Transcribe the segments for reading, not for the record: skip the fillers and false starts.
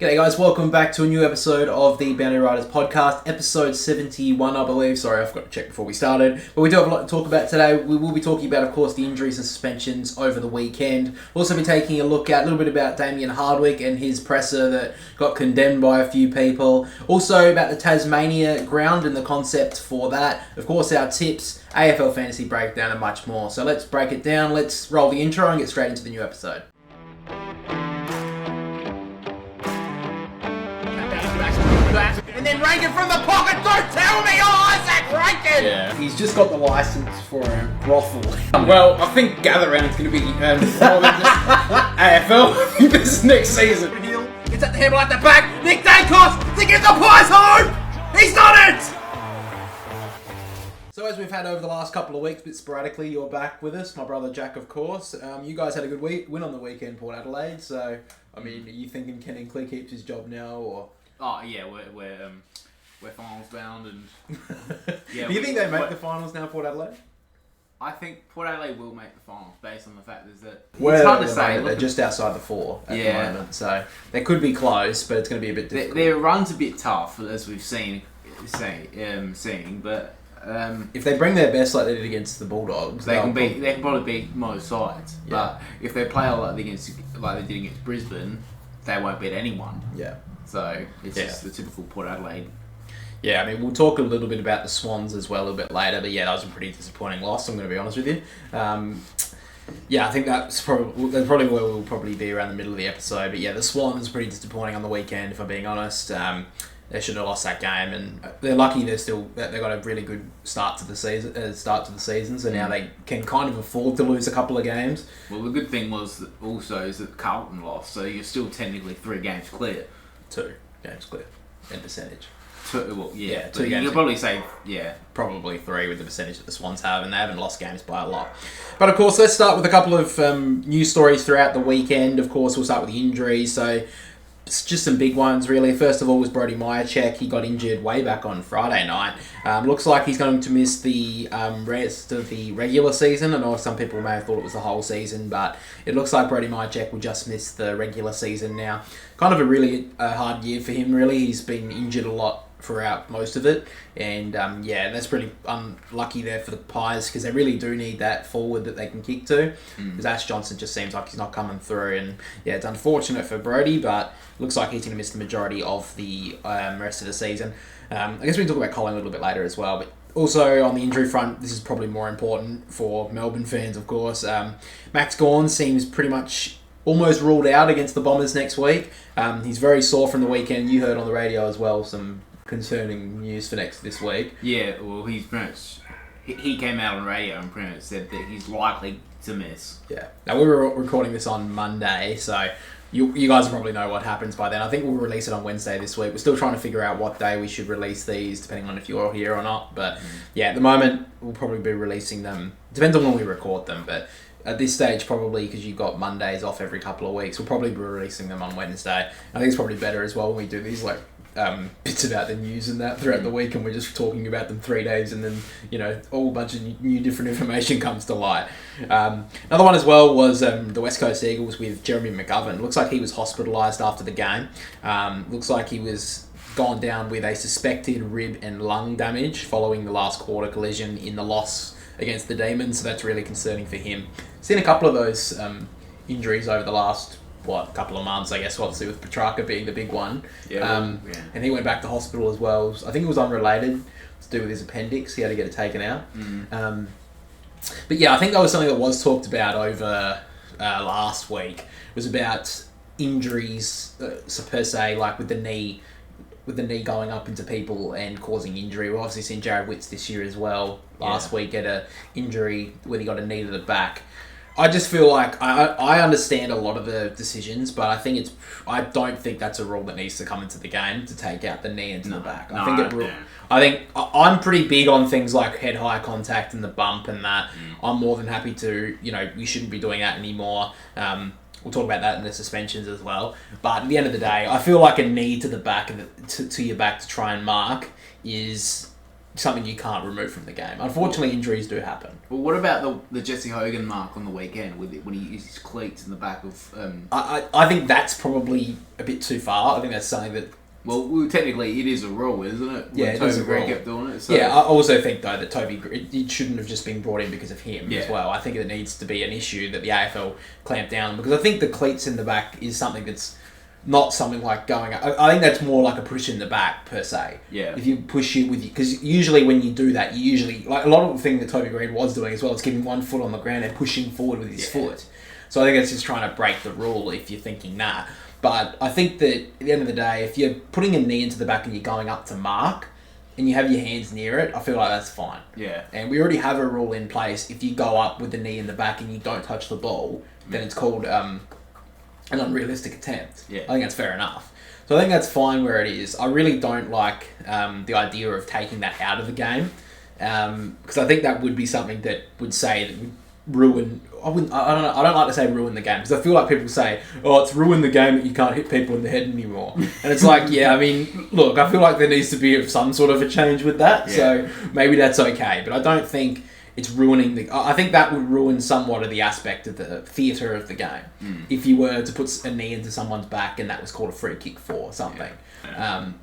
G'day guys, welcome back to a new episode of the Bounty Riders podcast, episode 71 I believe. Sorry, I forgot to check before we started. But we do have a lot to talk about today. We will be talking about, of course, the injuries and suspensions over the weekend. We'll also be taking a look at a little bit about Damien Hardwick and his presser that got condemned by a few people. Also about the Tasmania ground and the concept for that. Of course, our tips, AFL fantasy breakdown and much more. So let's break it down, let's roll the intro and get straight into the new episode. And then Rankin from the pocket, don't tell me, Isaac Rankin! Yeah. He's just got the license for a brothel. Well, I think Gather Round's going to be more than just AFL this next season. It's at the handle at the back, Nick Dacos to get the pies home! He's done it! So as we've had over the last couple of weeks, a bit sporadically, you're back with us, my brother Jack, of course. You guys had a good win on the weekend, Port Adelaide, so, I mean, are you thinking Ken Incley keeps his job now, or...? Oh yeah, we're finals bound, and yeah. Do you think they make the finals now, Port Adelaide? I think Port Adelaide will make the finals based on the fact that it's hard to say. They're just outside the 4 at the moment, so they could be close, but it's going to be a bit difficult. Their run's a bit tough, as we've seen, but if they bring their best like they did against the Bulldogs, they can probably beat most sides. Yeah. But if they play like they did against Brisbane, they won't beat anyone. Yeah. So it's just the typical Port Adelaide. Yeah, I mean, we'll talk a little bit about the Swans as well a bit later, but yeah, that was a pretty disappointing loss, I'm going to be honest with you. Yeah, I think that's probably where we'll probably be around the middle of the episode, but yeah, the Swans pretty disappointing on the weekend, if I'm being honest. They should have lost that game, and they're lucky they got a really good start to the season. So now they can kind of afford to lose a couple of games. Well, the good thing is that Carlton lost, so you're still technically 3 games clear. 2 games clear in percentage. 2, well, yeah. 2 games. You'll probably say, probably 3 with the percentage that the Swans have, and they haven't lost games by a lot. But of course, let's start with a couple of news stories throughout the weekend. Of course, we'll start with the injuries. So just some big ones, really. First of all was Brody Myercheck. He got injured way back on Friday night. Looks like he's going to miss the rest of the regular season. I know some people may have thought it was the whole season, but it looks like Brody Myercheck will just miss the regular season now. Kind of a really hard year for him, really. He's been injured a lot throughout most of it, and that's pretty unlucky there for the Pies, because they really do need that forward that they can kick to, because Ash Johnson just seems like he's not coming through, and yeah, it's unfortunate for Brody, but looks like he's going to miss the majority of the rest of the season. I guess we can talk about Collingwood a little bit later as well, but also on the injury front, this is probably more important for Melbourne fans, of course. Max Gawn seems pretty much almost ruled out against the Bombers next week. He's very sore from the weekend. You heard on the radio as well some concerning news for this week. Yeah, well, he's pretty much, he came out on radio and pretty much said that he's likely to miss. Yeah. Now, we were recording this on Monday, so you guys probably know what happens by then. I think we'll release it on Wednesday this week. We're still trying to figure out what day we should release these, depending on if you're here or not. But yeah, at the moment, we'll probably be releasing them. Depends on when we record them, but at this stage, probably, because you've got Mondays off every couple of weeks, we'll probably be releasing them on Wednesday. I think it's probably better as well when we do these bits about the news and that throughout the week, and we're just talking about them 3 days, and then a whole bunch of new different information comes to light. Another one as well was the West Coast Eagles with Jeremy McGovern. Looks like he was hospitalised after the game. Looks like he was gone down with a suspected rib and lung damage following the last quarter collision in the loss against the Demons, so that's really concerning for him. Seen a couple of those injuries over the last couple of months, I guess, obviously with Petrarca being the big one. And he went back to hospital as well. I think it was unrelated, to do with his appendix. He had to get it taken out. But yeah, I think that was something that was talked about over last week. It was about injuries per se, like with the knee going up into people and causing injury. We've obviously seen Jared Witts this year as well. Last week get a injury where he got a knee to the back. I just feel like I understand a lot of the decisions, but I don't think that's a rule that needs to come into the game to take out the knee into the back. I think I'm pretty big on things like head high contact and the bump and that. I'm more than happy to, you shouldn't be doing that anymore. We'll talk about that in the suspensions as well. But at the end of the day, I feel like a knee to the back to your back to try and mark is something you can't remove from the game. Unfortunately, injuries do happen. Well, what about the Jesse Hogan mark on the weekend when he used his cleats in the back of... I think that's probably a bit too far. I think that's something that... Well, technically, it is a rule, isn't it? Yeah, it is a rule. kept doing it. So. Yeah, I also think, though, that Toby... It shouldn't have just been brought in because of him as Yeah. well. I think it needs to be an issue that the AFL clamp down on, because I think the cleats in the back is something that's not something like going... I think that's more like a push in the back, per se. Yeah. If you push it with you... Because usually when you do that, you usually... Like, a lot of the thing that Toby Green was doing as well is keeping one foot on the ground and pushing forward with his foot. So I think it's just trying to break the rule if you're thinking that. But I think that at the end of the day, if you're putting a knee into the back and you're going up to mark and you have your hands near it, I feel like that's fine. Yeah. And we already have a rule in place. If you go up with the knee in the back and you don't touch the ball, then it's called an unrealistic attempt. Yeah. I think that's fair enough. So I think that's fine where it is. I really don't like the idea of taking that out of the game, because I think that would be something that would say that would ruin... I don't know. I don't like to say ruin the game, because I feel like people say, "Oh, it's ruined the game that you can't hit people in the head anymore." And it's like, yeah, I mean, look, I feel like there needs to be some sort of a change with that. Yeah. So maybe that's okay, but I don't think it's ruining the... I think that would ruin somewhat of the aspect of the theatre of the game if you were to put a knee into someone's back and that was called a free kick for something.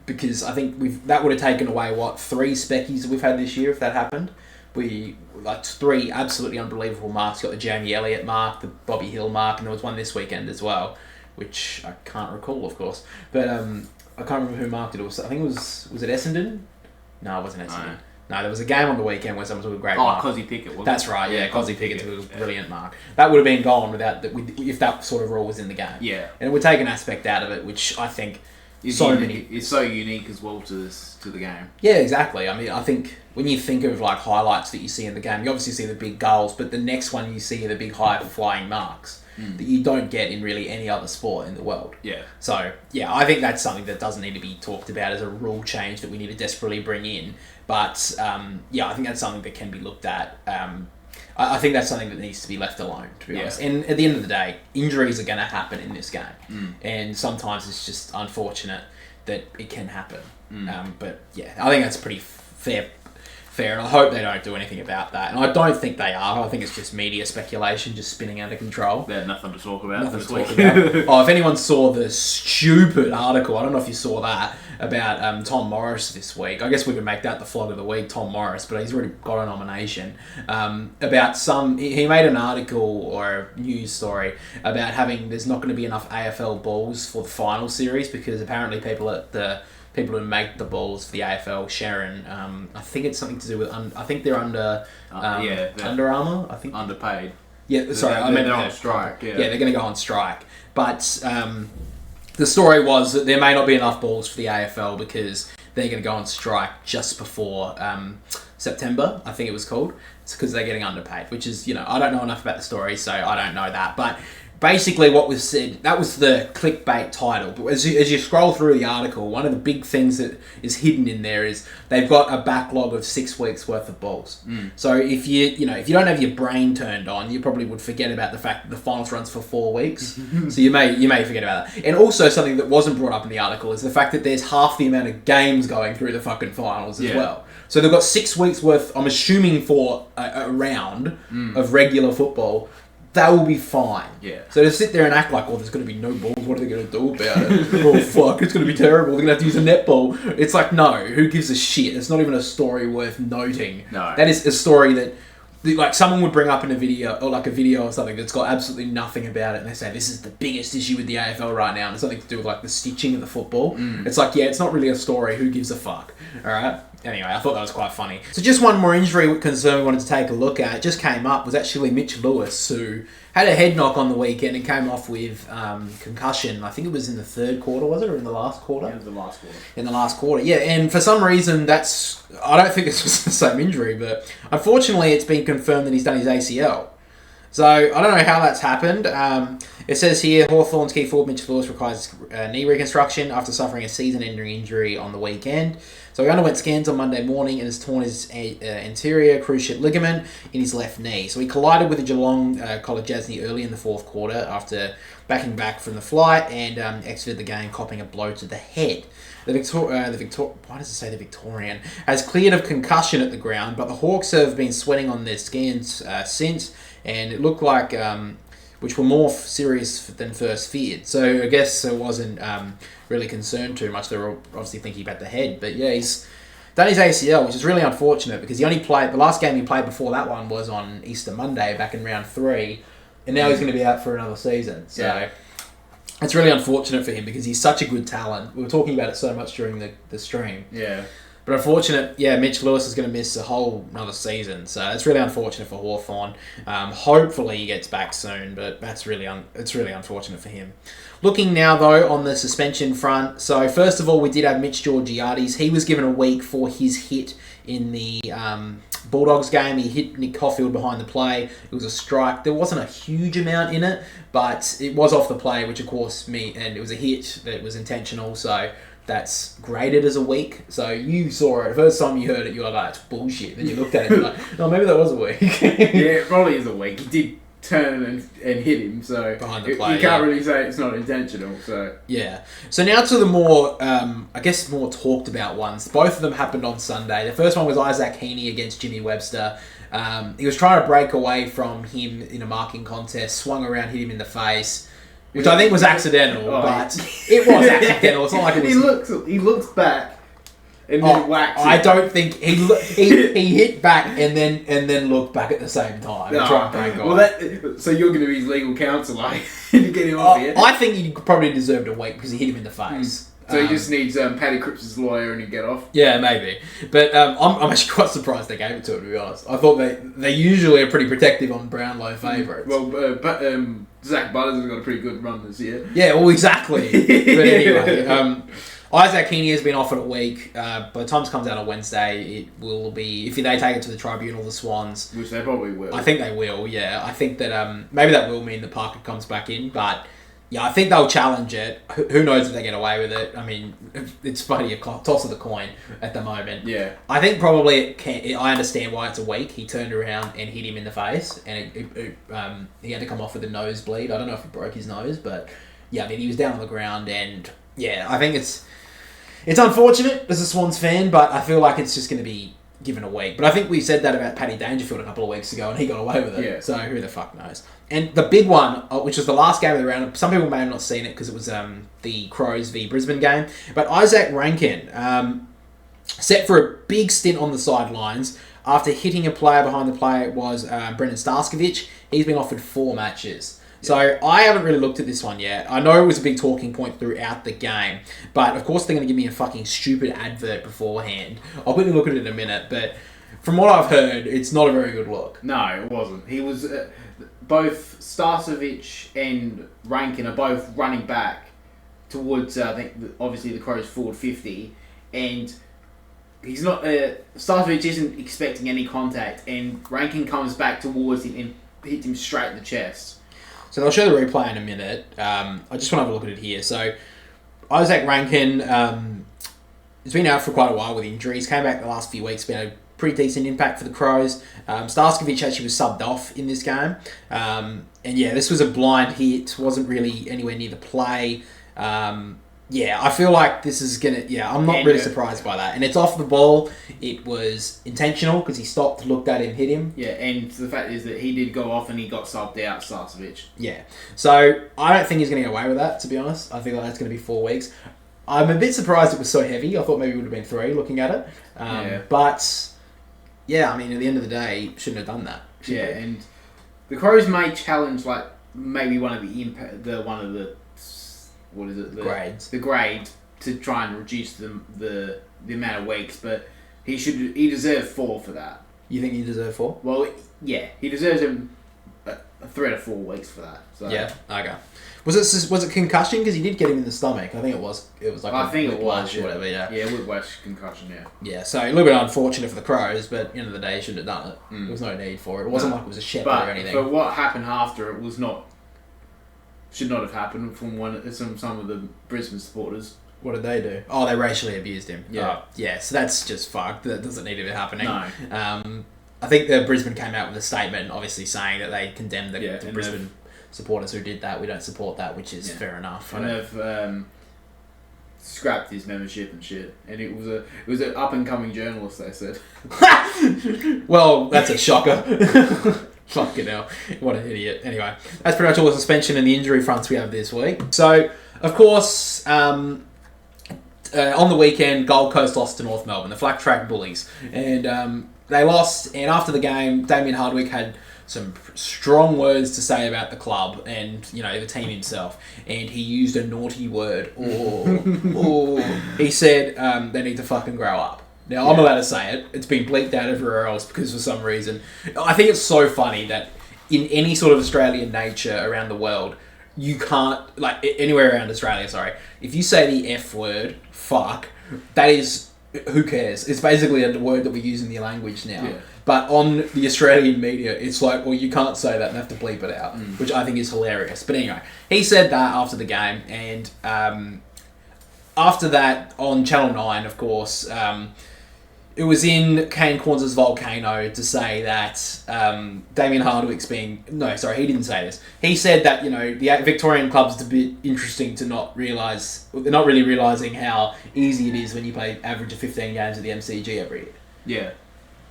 Because I think that would have taken away 3 speckies we've had this year if that happened. We 3 absolutely unbelievable marks. Got the Jamie Elliott mark, the Bobby Hill mark, and there was one this weekend as well, which I can't recall, of course. But I can't remember who marked it. I think it was it Essendon? No, it wasn't Essendon. No, there was a game on the weekend where someone took a great mark. Cosy Pickett, wasn't That's it? right, yeah. Cosy Pickett took a brilliant mark. That would have been gone without if that sort of rule was in the game. Yeah. And it would take an aspect out of it, which I think It's so unique as well to the game. Yeah, exactly. I mean, I think when you think of like highlights that you see in the game, you obviously see the big goals, but the next one you see are the big high flying marks that you don't get in really any other sport in the world. Yeah. So, yeah, I think that's something that doesn't need to be talked about as a rule change that we need to desperately bring in. But, yeah, I think that's something that can be looked at. I think that's something that needs to be left alone, to be honest. And at the end of the day, injuries are going to happen in this game. And sometimes it's just unfortunate that it can happen. But, yeah, I think that's pretty fair, and I hope they don't do anything about that. And I don't think they are. I think it's just media speculation just spinning out of control. They had nothing to talk about Nothing this to week. talk about. Oh, if anyone saw the stupid article, I don't know if you saw that, about Tom Morris this week. I guess we could make that the flog of the week, Tom Morris, but he's already got a nomination. About he made an article or a news story about there's not going to be enough AFL balls for the final series because apparently people who make the balls for the AFL, Sharon, I think it's something to do with... I think they're under... Under Armour, I think. Underpaid. Yeah, sorry, I meant... They're on strike, yeah. Yeah, they're going to go on strike. But the story was that there may not be enough balls for the AFL because they're going to go on strike just before September, I think it was called. It's because they're getting underpaid, which is, I don't know enough about the story, so I don't know that. But... basically what was said, that was the clickbait title. But as you scroll through the article, one of the big things that is hidden in there is they've got a backlog of 6 weeks worth of balls. So if you don't have your brain turned on, you probably would forget about the fact that the finals runs for 4 weeks. So you may forget about that. And also something that wasn't brought up in the article is the fact that there's half the amount of games going through the fucking finals as well. So they've got 6 weeks worth, I'm assuming, for a round of regular football. That will be fine. Yeah. So to sit there and act like, there's going to be no balls, what are they going to do about it? Oh, fuck, it's going to be terrible. They're going to have to use a netball. It's like, no, who gives a shit? It's not even a story worth noting. No. That is a story that, like, someone would bring up in a video, or like a video or something that's got absolutely nothing about it, and they say, this is the biggest issue with the AFL right now, and it's something to do with, like, the stitching of the football. It's like, yeah, it's not really a story. Who gives a fuck? All right? Anyway, I thought that was quite funny. So just one more injury concern we wanted to take a look at. It just came up, was actually Mitch Lewis, who had a head knock on the weekend and came off with concussion. I think it was in the third quarter, was it? Or in the last quarter? Yeah, it was the last quarter. In the last quarter, yeah. And for some reason, I don't think it's just the same injury, but unfortunately it's been confirmed that he's done his ACL. So, I don't know how that's happened. It says here, Hawthorn's key forward Mitch Lewis requires knee reconstruction after suffering a season-ending injury on the weekend. So, he underwent scans on Monday morning and has torn his anterior cruciate ligament in his left knee. So, he collided with the Geelong College Jasny early in the fourth quarter after backing back from the flight and exited the game, copping a blow to the head. The Victorian has cleared of concussion at the ground, but the Hawks have been sweating on their scans since, and it looked like which were more serious than first feared. So I guess I wasn't really concerned too much. They were obviously thinking about the head, but yeah, he's done his ACL, which is really unfortunate because he only played the last game he played before that one was on Easter Monday back in round 3, and now he's going to be out for another season. So. Yeah. It's really unfortunate for him because he's such a good talent. We were talking about it so much during the stream. Yeah. But unfortunate, Mitch Lewis is going to miss a whole another season. So it's really unfortunate for Hawthorn. Hopefully he gets back soon, but it's really unfortunate for him. Looking now, though, on the suspension front. So first of all, we did have Mitch Georgiades. He was given a week for his hit in the Bulldogs game. He hit Nick Caulfield behind the play. It was a strike. There wasn't a huge amount in it, but it was off the play, which of course and it was a hit that was intentional. So that's graded as a week. So you saw it. The first time you heard it, you were like, it's bullshit. Then you looked at it and like, no, maybe that was a week. Yeah, it probably is a week. He did turn and hit him, so behind the play, you can't really say it's not intentional. So yeah. So now to the more, more talked about ones. Both of them happened on Sunday. The first one was Isaac Heaney against Jimmy Webster. He was trying to break away from him in a marking contest, swung around, hit him in the face, which I think was accidental, but it was accidental. It's not like it was. He looks back. And then whacked I don't think he hit back and then looked back at the same time. So you're going to be his legal counsel, like, to get him off here? I think he probably deserved a week because he hit him in the face. So he just needs Paddy Cripps' lawyer and he'd get off? Yeah, maybe. But I'm actually quite surprised they gave it to him, to be honest. I thought they usually are pretty protective on Brownlow favourites. Well, Zach Butters has got a pretty good run this year. Yeah, well, exactly. But anyway, Isaac Heaney has been offered a week. By the time it comes out on Wednesday, it will be, if they take it to the tribunal, the Swans. Which they probably will. I think they will, yeah. I think that maybe that will mean that Parker comes back in, but yeah, I think they'll challenge it. Who knows if they get away with it? I mean, it's funny, a toss of the coin at the moment. Yeah. I think probably I understand why it's a week. He turned around and hit him in the face, and he had to come off with a nosebleed. I don't know if he broke his nose, but yeah, I mean, he was down on the ground, and yeah, I think it's unfortunate as a Swans fan, but I feel like it's just going to be given a week. But I think we said that about Paddy Dangerfield a couple of weeks ago, and he got away with it. Yeah. So who the fuck knows? And the big one, which was the last game of the round, some people may have not seen it because it was the Crows v Brisbane game, but Isaac Rankin set for a big stint on the sidelines after hitting a player behind the play was Brendan Starskovich. He's been offered 4 matches. So I haven't really looked at this one yet. I know it was a big talking point throughout the game, but of course they're going to give me a fucking stupid advert beforehand. I'll quickly look at it in a minute, but from what I've heard, it's not a very good look. No, it wasn't. He was both Starcevich and Rankin are both running back towards I think obviously the Crows forward 50, and he's not. Starcevich isn't expecting any contact, and Rankin comes back towards him and hits him straight in the chest. So they'll show the replay in a minute. I just want to have a look at it here. So Isaac Rankin has been out for quite a while with injuries. Came back the last few weeks. Been a pretty decent impact for the Crows. Starskovich actually was subbed off in this game. And yeah, this was a blind hit. Wasn't really anywhere near the play. Yeah, I feel like this is going to... Yeah, I'm not really surprised by that. And it's off the ball. It was intentional because he stopped, looked at him, hit him. Yeah, and the fact is that he did go off and he got subbed out, Starcevich. Yeah. So, I don't think he's going to get away with that, to be honest. I think that's going to be 4 weeks. I'm a bit surprised it was so heavy. I thought maybe it would have been 3 looking at it. But, yeah, I mean, at the end of the day, shouldn't have done that. And the Crows may challenge, like, maybe one of the grades. The grade to try and reduce the amount of weeks, but he deserves 4 for that. You think he deserves 4? Well, yeah, he deserves a 3 to 4 weeks for that. So. Yeah, okay. Was it concussion? Because he did get him in the stomach. I think it was. It was like I think it was or whatever. Yeah. Yeah, whiplash concussion. Yeah. Yeah. So a little bit unfortunate for the Crows, but at the end of the day, he shouldn't have done it. There was no need for it. It wasn't like it was a shepherd or anything. But what happened after it should not have happened from some of the Brisbane supporters. What did they do? Oh, they racially abused him. Yeah. Yeah, so that's just fucked. That doesn't need to be happening. No. I think the Brisbane came out with a statement, obviously saying that they condemned the Brisbane supporters who did that. We don't support that, which is fair enough. And they've scrapped his membership and shit. And it was an up and coming journalist. They said. Well, that's a shocker. Fucking hell. What an idiot. Anyway, that's pretty much all the suspension and the injury fronts we have this week. So, of course, on the weekend, Gold Coast lost to North Melbourne, the Flat Track Bullies. And they lost, and after the game, Damien Hardwick had some strong words to say about the club and, the team himself. And he used a naughty word. He said they need to fucking grow up. Now, I'm allowed to say it. It's been bleeped out everywhere else because for some reason... I think it's so funny that in any sort of Australian nature around the world, you can't... Like, anywhere around Australia, sorry. If you say the F word, fuck, that is... Who cares? It's basically a word that we use in the language now. Yeah. But on the Australian media, it's like, well, you can't say that and have to bleep it out, which I think is hilarious. But anyway, he said that after the game, and after that, on Channel 9, of course... it was in Kane Corns' Volcano to say that Damien Hardwick's being... No, sorry, he didn't say this. He said that, the Victorian club's a bit interesting to not realise... They're not really realising how easy it is when you play average of 15 games at the MCG every year. Yeah.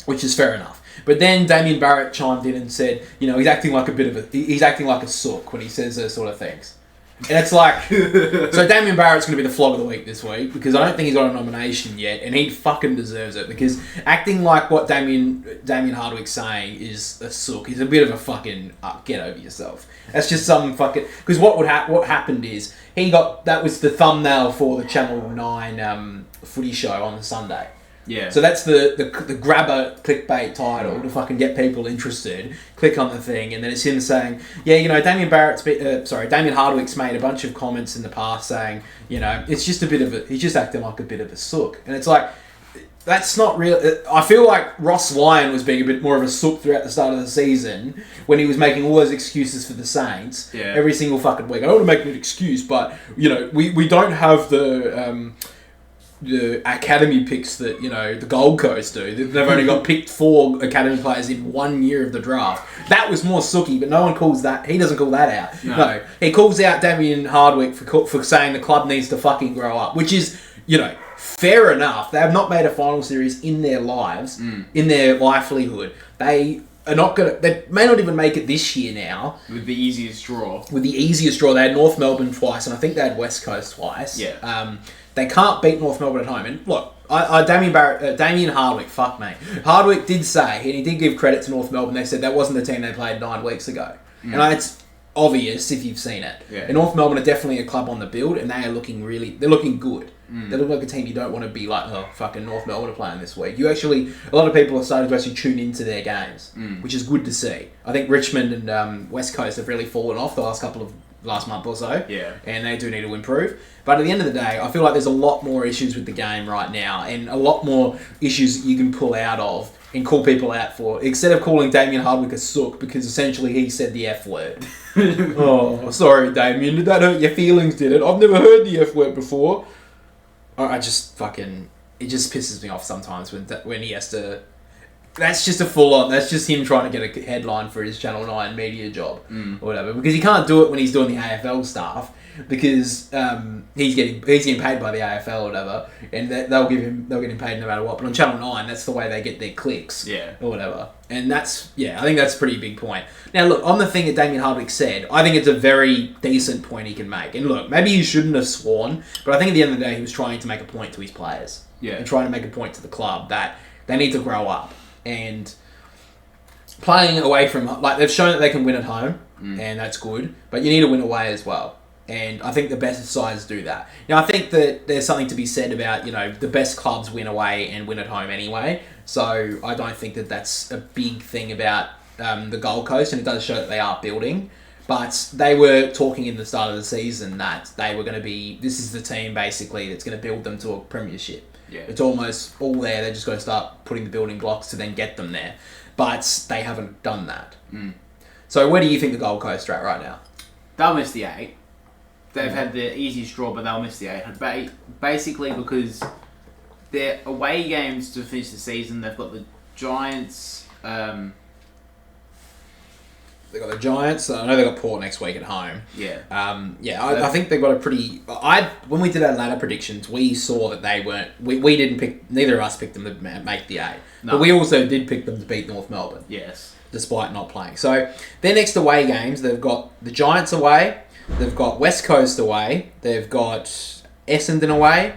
Which is fair enough. But then Damien Barrett chimed in and said, he's acting like he's acting like a sook when he says those sort of things. And it's like... So Damien Barrett's going to be the flog of the week this week because I don't think he's got a nomination yet and he fucking deserves it because acting like what Damien Hardwick's saying is a sook. He's a bit of a fucking... get over yourself. That's just some fucking... Because what happened is that was the thumbnail for the Channel 9 footy show on the Sunday. Yeah. So that's the grabber clickbait title to fucking get people interested. Click on the thing, and then it's him saying, Damien Hardwick's made a bunch of comments in the past saying, it's just he's just acting like a bit of a sook. And it's like, that's not real. I feel like Ross Lyon was being a bit more of a sook throughout the start of the season when he was making all those excuses for the Saints every single fucking week. I don't want to make an excuse, but, we don't have the academy picks that, the Gold Coast do. They've only got picked 4 academy players in 1 year of the draft. That was more sooky, but no one calls that. He doesn't call that out. No. He calls out Damien Hardwick for saying the club needs to fucking grow up, which is, fair enough. They have not made a final series in their lives, in their livelihood. They are not gonna. They may not even make it this year now. With the easiest draw. They had North Melbourne twice, and I think they had West Coast twice. Yeah. They can't beat North Melbourne at home. And look, Damien Hardwick, fuck me. Hardwick did say, and he did give credit to North Melbourne, they said that wasn't the team they played 9 weeks ago. And it's obvious if you've seen it. Yeah. And North Melbourne are definitely a club on the build, and they're looking good. They look like a team you don't want to be like, oh, fucking North Melbourne are playing this week. A lot of people are starting to actually tune into their games, which is good to see. I think Richmond and West Coast have really fallen off the last month or so. Yeah. And they do need to improve. But at the end of the day, I feel like there's a lot more issues with the game right now and a lot more issues that you can pull out of and call people out for, instead of calling Damien Hardwick a sook because essentially he said the F word. Oh, sorry, Damien. Did that hurt your feelings, did it? I've never heard the F word before. I just fucking... It just pisses me off sometimes when he has to... That's just a full-on... That's just him trying to get a headline for his Channel 9 media job or whatever. Because he can't do it when he's doing the AFL stuff because he's getting paid by the AFL or whatever, and they'll get him paid no matter what. But on Channel 9, that's the way they get their clicks or whatever. And that's... Yeah, I think that's a pretty big point. Now, look, on the thing that Damien Hardwick said, I think it's a very decent point he can make. And look, maybe he shouldn't have sworn, but I think at the end of the day, he was trying to make a point to his players. Yeah. And trying to make a point to the club that they need to grow up. And playing away from... Like, they've shown that they can win at home, and that's good. But you need to win away as well. And I think the best sides do that. Now, I think that there's something to be said about, the best clubs win away and win at home anyway. So I don't think that that's a big thing about the Gold Coast, and it does show that they are building. But they were talking in the start of the season that they were going to be... This is the team, basically, that's going to build them to a premiership. Yeah. It's almost all there. They're just going to start putting the building blocks to then get them there. But they haven't done that. So where do you think the Gold Coast are at right now? They'll miss the 8. They've had the easiest draw, but they'll miss the 8. Basically because their away games to finish the season, they've got the Giants... They've got the Giants. I know they've got Port next week at home. Yeah. I think they've got a pretty... When we did our ladder predictions, we saw that they weren't... We didn't pick... Neither of us picked them to make the 8. No. But we also did pick them to beat North Melbourne. Yes. Despite not playing. So, their next away games, they've got the Giants away, they've got West Coast away, they've got Essendon away,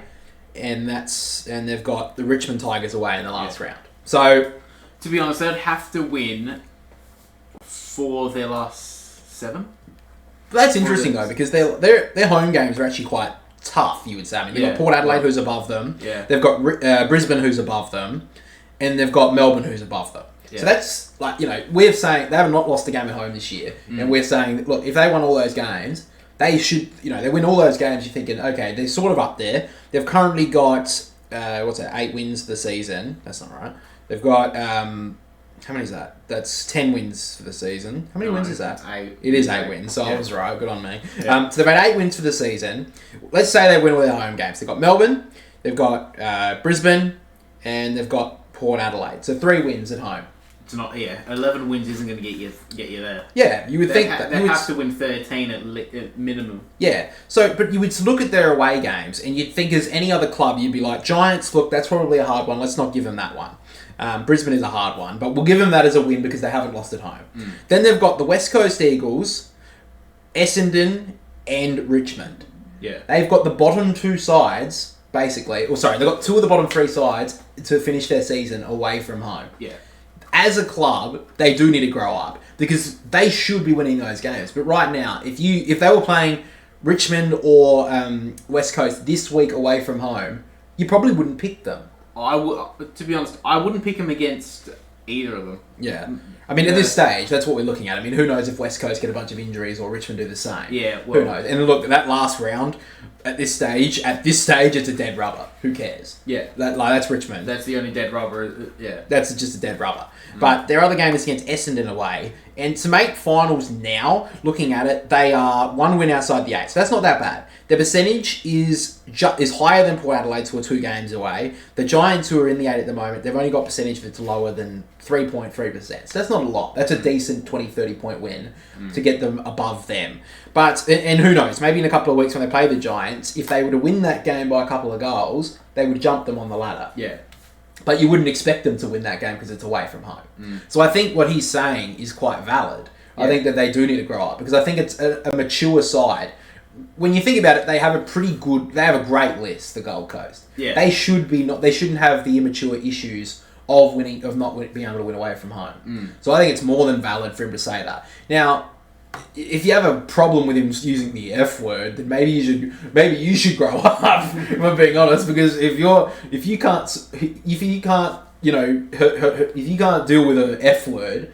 and they've got the Richmond Tigers away in the last round. So... To be honest, they'd have to win... for their last 7. That's interesting though, because their home games are actually quite tough, you would say. I mean, they've got Port Adelaide, who's above them. Yeah. They've got Brisbane, who's above them. And they've got Melbourne, who's above them. Yeah. So that's, like, we're saying they have not lost a game at home this year. And we're saying, look, if they won all those games, they should, they win all those games, you're thinking, okay, they're sort of up there. They've currently got, 8 wins for the season. That's not right. They've got... how many is that? That's 10 wins for the season. How many wins is that? 8. It is 8 wins, so I was right. Good on me. Yeah. So they've had 8 wins for the season. Let's say they win all their home games. They've got Melbourne, they've got Brisbane, and they've got Port Adelaide. So 3 wins at home. It's not 11 wins isn't going to get you there. Yeah, you would think that they have to win 13 at minimum. Yeah. So, but you would look at their away games, and you'd think as any other club, you'd be like, Giants. Look, that's probably a hard one. Let's not give them that one. Brisbane is a hard one, but we'll give them that as a win because they haven't lost at home. Then they've got the West Coast Eagles, Essendon, and Richmond. Yeah. They've got the bottom 2 sides, basically. They've got 2 of the bottom 3 sides to finish their season away from home. Yeah. As a club, they do need to grow up because they should be winning those games. But right now, if they were playing Richmond or West Coast this week away from home, you probably wouldn't pick them. To be honest, I wouldn't pick them against either of them. Yeah. I mean, at this stage, that's what we're looking at. I mean, who knows if West Coast get a bunch of injuries or Richmond do the same. Yeah, well... Who knows? And look, that last round, at this stage, it's a dead rubber. Who cares? Yeah. That's Richmond. That's the only dead rubber, yeah. That's just a dead rubber. But their other game is against Essendon away. And to make finals now, looking at it, they are 1 win outside the 8. So that's not that bad. Their percentage is higher than Port Adelaide's, who are 2 games away. The Giants, who are in the 8 at the moment, they've only got percentage that's lower than 3.3%. So that's not a lot. That's a decent 20-30 point win to get them above them. But, and who knows, maybe in a couple of weeks when they play the Giants, if they were to win that game by a couple of goals, they would jump them on the ladder. Yeah. But you wouldn't expect them to win that game because it's away from home. So I think what he's saying is quite valid. Yeah. I think that they do need to grow up because I think it's a mature side. When you think about it, they have a great list, the Gold Coast. Yeah. They shouldn't have the immature issues of not being able to win away from home. So I think it's more than valid for him to say that. Now, if you have a problem with him using the F word, then maybe you should grow up. If I'm being honest, because if you can't deal with an F word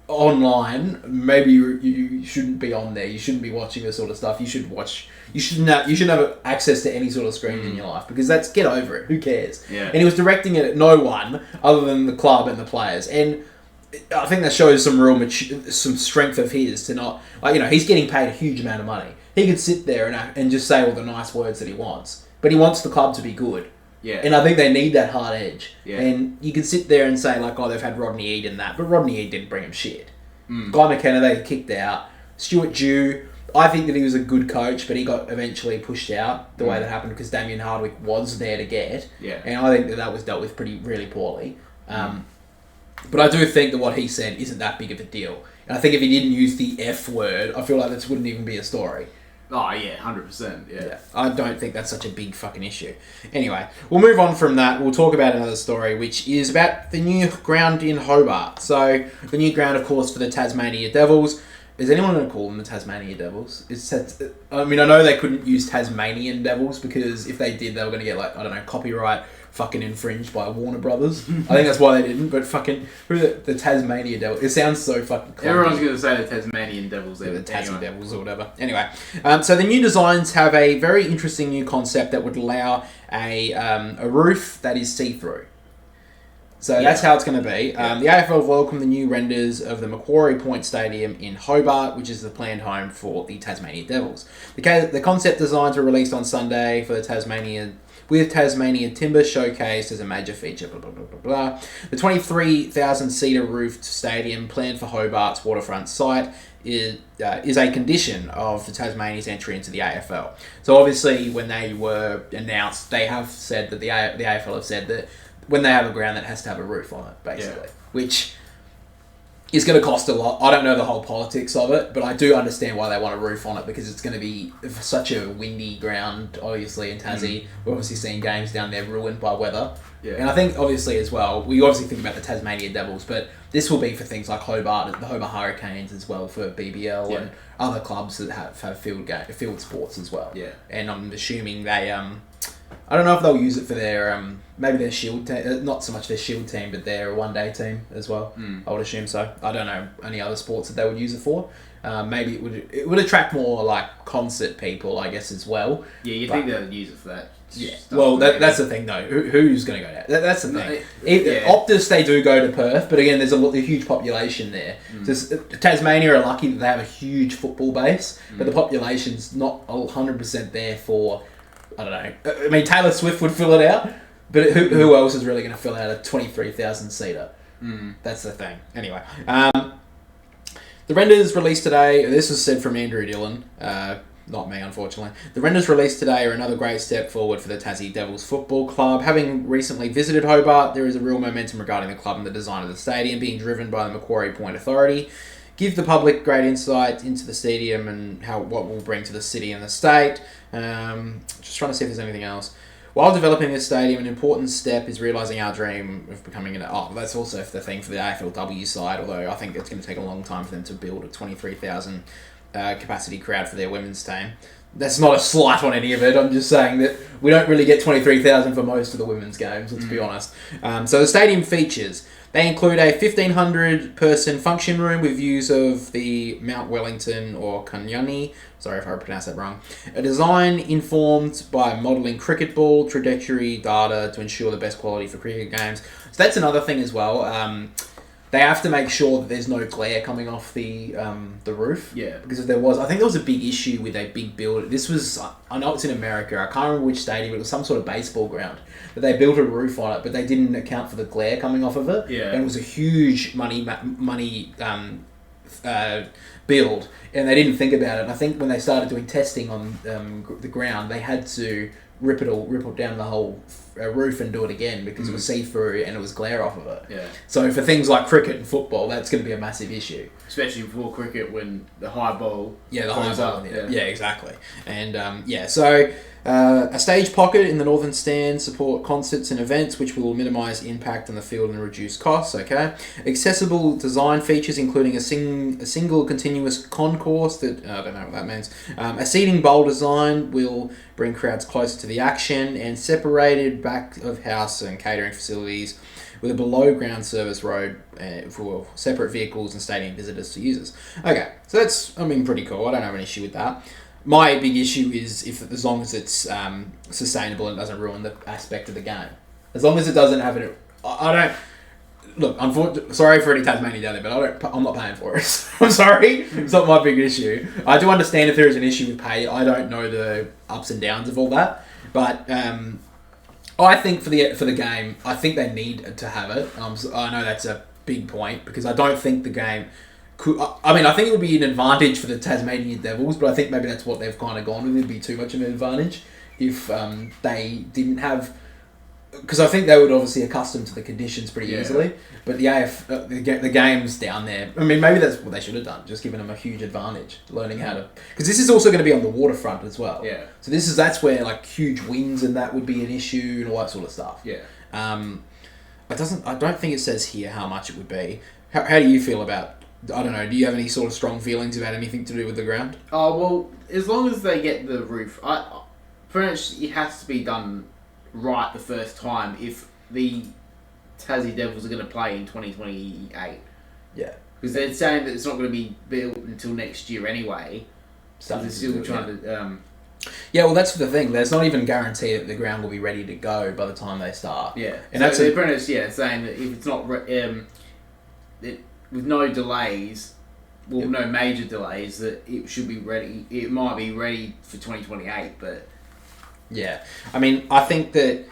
online, maybe you shouldn't be on there. You shouldn't be watching this sort of stuff. You shouldn't have access to any sort of screens in your life because get over it. Who cares? Yeah. And he was directing it at no one other than the club and the players. And I think that shows some strength of his to not, he's getting paid a huge amount of money. He could sit there and just say all the nice words that he wants, but he wants the club to be good. Yeah. And I think they need that hard edge. Yeah. And you can sit there and say they've had Rodney Eade and that, but Rodney Eade didn't bring him shit. Guy McKenna they kicked out. Stuart Dew, I think that he was a good coach, but he got eventually pushed out the way that happened because Damien Hardwick was there to get. Yeah. And I think that was dealt with really poorly. But I do think that what he said isn't that big of a deal. And I think if he didn't use the F word, I feel like this wouldn't even be a story. Oh, yeah, 100%, yeah. I don't think that's such a big fucking issue. Anyway, we'll move on from that. We'll talk about another story, which is about the new ground in Hobart. So, the new ground, of course, for the Tasmania Devils. Is anyone going to call them the Tasmania Devils? I mean, I know they couldn't use Tasmanian Devils because if they did, they were going to get, like, I don't know, copyright fucking infringed by Warner Brothers. I think that's why they didn't, but fucking... The Tasmania Devils. It sounds so fucking clunky. Everyone's going to say the Tasmanian Devils. The Tassie Devils or whatever. Anyway, so the new designs have a very interesting new concept that would allow a roof that is see-through. So that's how it's going to be. The AFL have welcomed the new renders of the Macquarie Point Stadium in Hobart, which is the planned home for the Tasmania Devils. The concept designs were released on Sunday for the Tasmania timber showcased as a major feature. Blah blah blah blah blah. The 23,000-seater roofed stadium planned for Hobart's waterfront site is a condition of the Tasmania's entry into the AFL. So obviously, when they were announced, they have said that the AFL have said that when they have a ground that has to have a roof on it, basically, which is going to cost a lot. I don't know the whole politics of it, but I do understand why they want a roof on it because it's going to be such a windy ground, obviously, in Tassie. We're obviously seeing games down there ruined by weather. Yeah. And I think, obviously, as well, we obviously think about the Tasmania Devils, but this will be for things like Hobart, the Hobart Hurricanes as well, for BBL and other clubs that have field sports as well. Yeah. And I'm assuming they... I don't know if they'll use it for their maybe their shield team, not so much their shield team, but their one-day team as well. I would assume so. I don't know any other sports that they would use it for. Maybe it would attract more like concert people, I guess, as well. Yeah, you think they'll use it for that? Yeah. Well, that's the thing though. Who's going to go there? That's the thing. Optus, they do go to Perth, but again, there's a huge population there. Tasmania are lucky that they have a huge football base, but the population's not 100% there for. I don't know. I mean, Taylor Swift would fill it out, but who else is really going to fill out a 23,000-seater? That's the thing. Anyway, the renders released today. This was said from Andrew Dillon, not me, unfortunately. The renders released today are another great step forward for the Tassie Devils Football Club. Having recently visited Hobart, there is a real momentum regarding the club and the design of the stadium being driven by the Macquarie Point Authority. Give the public great insight into the stadium and what we'll bring to the city and the state. Just trying to see if there's anything else. While developing this stadium, an important step is realising our dream of becoming that's also the thing for the AFLW side, although I think it's going to take a long time for them to build a 23,000 capacity crowd for their women's team. That's not a slight on any of it. I'm just saying that we don't really get 23,000 for most of the women's games, let's be honest. So the stadium features... They include a 1,500-person function room with views of the Mount Wellington or Kanyani. Sorry if I pronounced that wrong. A design informed by modelling cricket ball trajectory data to ensure the best quality for cricket games. So that's another thing as well. They have to make sure that there's no glare coming off the roof. Yeah. Because if there was, I think there was a big issue with a big build. This was, I know it's in America. I can't remember which stadium. It was some sort of baseball ground. But they built a roof on it, but they didn't account for the glare coming off of it. Yeah. And it was a huge money build, and they didn't think about it. And I think when they started doing testing on the ground, they had to rip it down the whole roof and do it again because it was see-through and it was glare off of it. Yeah. So for things like cricket and football, that's going to be a massive issue. Especially for cricket when the high ball. Yeah, the high ball. Yeah, exactly. And so a stage pocket in the northern stand support concerts and events, which will minimise impact on the field and reduce costs. Okay. Accessible design features, including a single continuous concourse that I don't know what that means. A seating bowl design will bring crowds closer to the action, and separated back of house and catering facilities with a below ground service road for separate vehicles and stadium visitors to users. Okay, so that's pretty cool. I don't have an issue with that. My big issue is as long as it's sustainable and doesn't ruin the aspect of the game. As long as it doesn't have it, I don't. Look, sorry for any Tasmania down there, but I'm not paying for it. I'm sorry, it's not my big issue. I do understand if there is an issue with pay. I don't know the ups and downs of all that, but I think for the game, I think they need to have it. I know that's a big point because I don't think the game. I think it would be an advantage for the Tasmanian Devils, but I think maybe that's what they've kind of gone with. It'd be too much of an advantage if they didn't have... Because I think they would obviously accustom to the conditions pretty easily, but the game's down there. Maybe that's what they should have done, just giving them a huge advantage, learning how to... Because this is also going to be on the waterfront as well. Yeah. So that's where like huge winds and that would be an issue and all that sort of stuff. Yeah. I don't think it says here how much it would be. How do you feel about I don't know. Do you have any sort of strong feelings about anything to do with the ground? Oh, well, as long as they get the roof, pretty much it has to be done right the first time if the Tassie Devils are going to play in 2028. Yeah. Because they're saying that it's not going to be built until next year anyway. So they're still trying to... Yeah, well, that's the thing. There's not even a guarantee that the ground will be ready to go by the time they start. Yeah. And so that's they're pretty much, saying that if it's not... with no delays, no major delays, that it should be ready. It might be ready for 2028, but... Yeah. I mean, I think that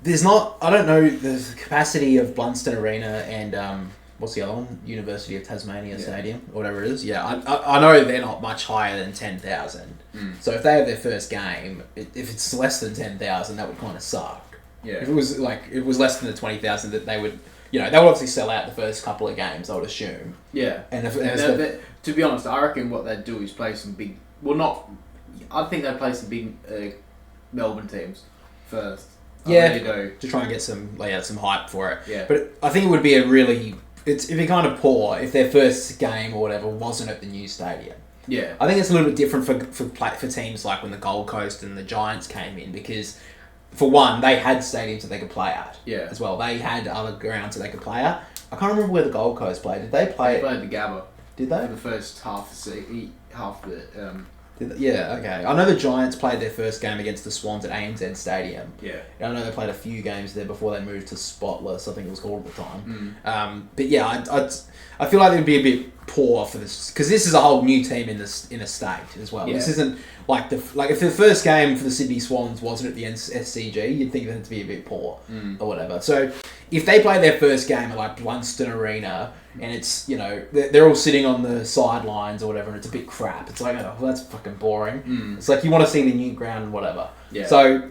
there's not... I don't know the capacity of Blunston Arena and... what's the other one? University of Tasmania Stadium, or whatever it is. Yeah, I know they're not much higher than 10,000. So if they have their first game, if it's less than 10,000, that would kind of suck. Yeah. If it was less than the 20,000, that they would, they would obviously sell out the first couple of games, I would assume. Yeah. And to be honest, I reckon what they'd do is play some big... Well, not... I think they'd play some big Melbourne teams first. To try and get some hype for it. Yeah. But I think it would be a really... It'd be kind of poor if their first game or whatever wasn't at the new stadium. Yeah. I think it's a little bit different for teams like when the Gold Coast and the Giants came in because, for one, they had stadiums that they could play at. Yeah. As well, they had other grounds that they could play at. I can't remember where the Gold Coast played. Did they play? They played the Gabba. Did they? For the first half of the... Yeah, okay. I know the Giants played their first game against the Swans at ANZ Stadium. Yeah. I know they played a few games there before they moved to Spotless, I think it was called at the time. But yeah, I feel like it would be a bit poor for this, because this is a whole new team in a state as well. Yeah. This isn't like if the first game for the Sydney Swans wasn't at the SCG, you'd think that to be a bit poor or whatever. So if they play their first game at like Blunston Arena, and it's, they're all sitting on the sidelines or whatever, and it's a bit crap. It's like, oh, well, that's fucking boring. It's like you want to see the new ground and whatever. Yeah. So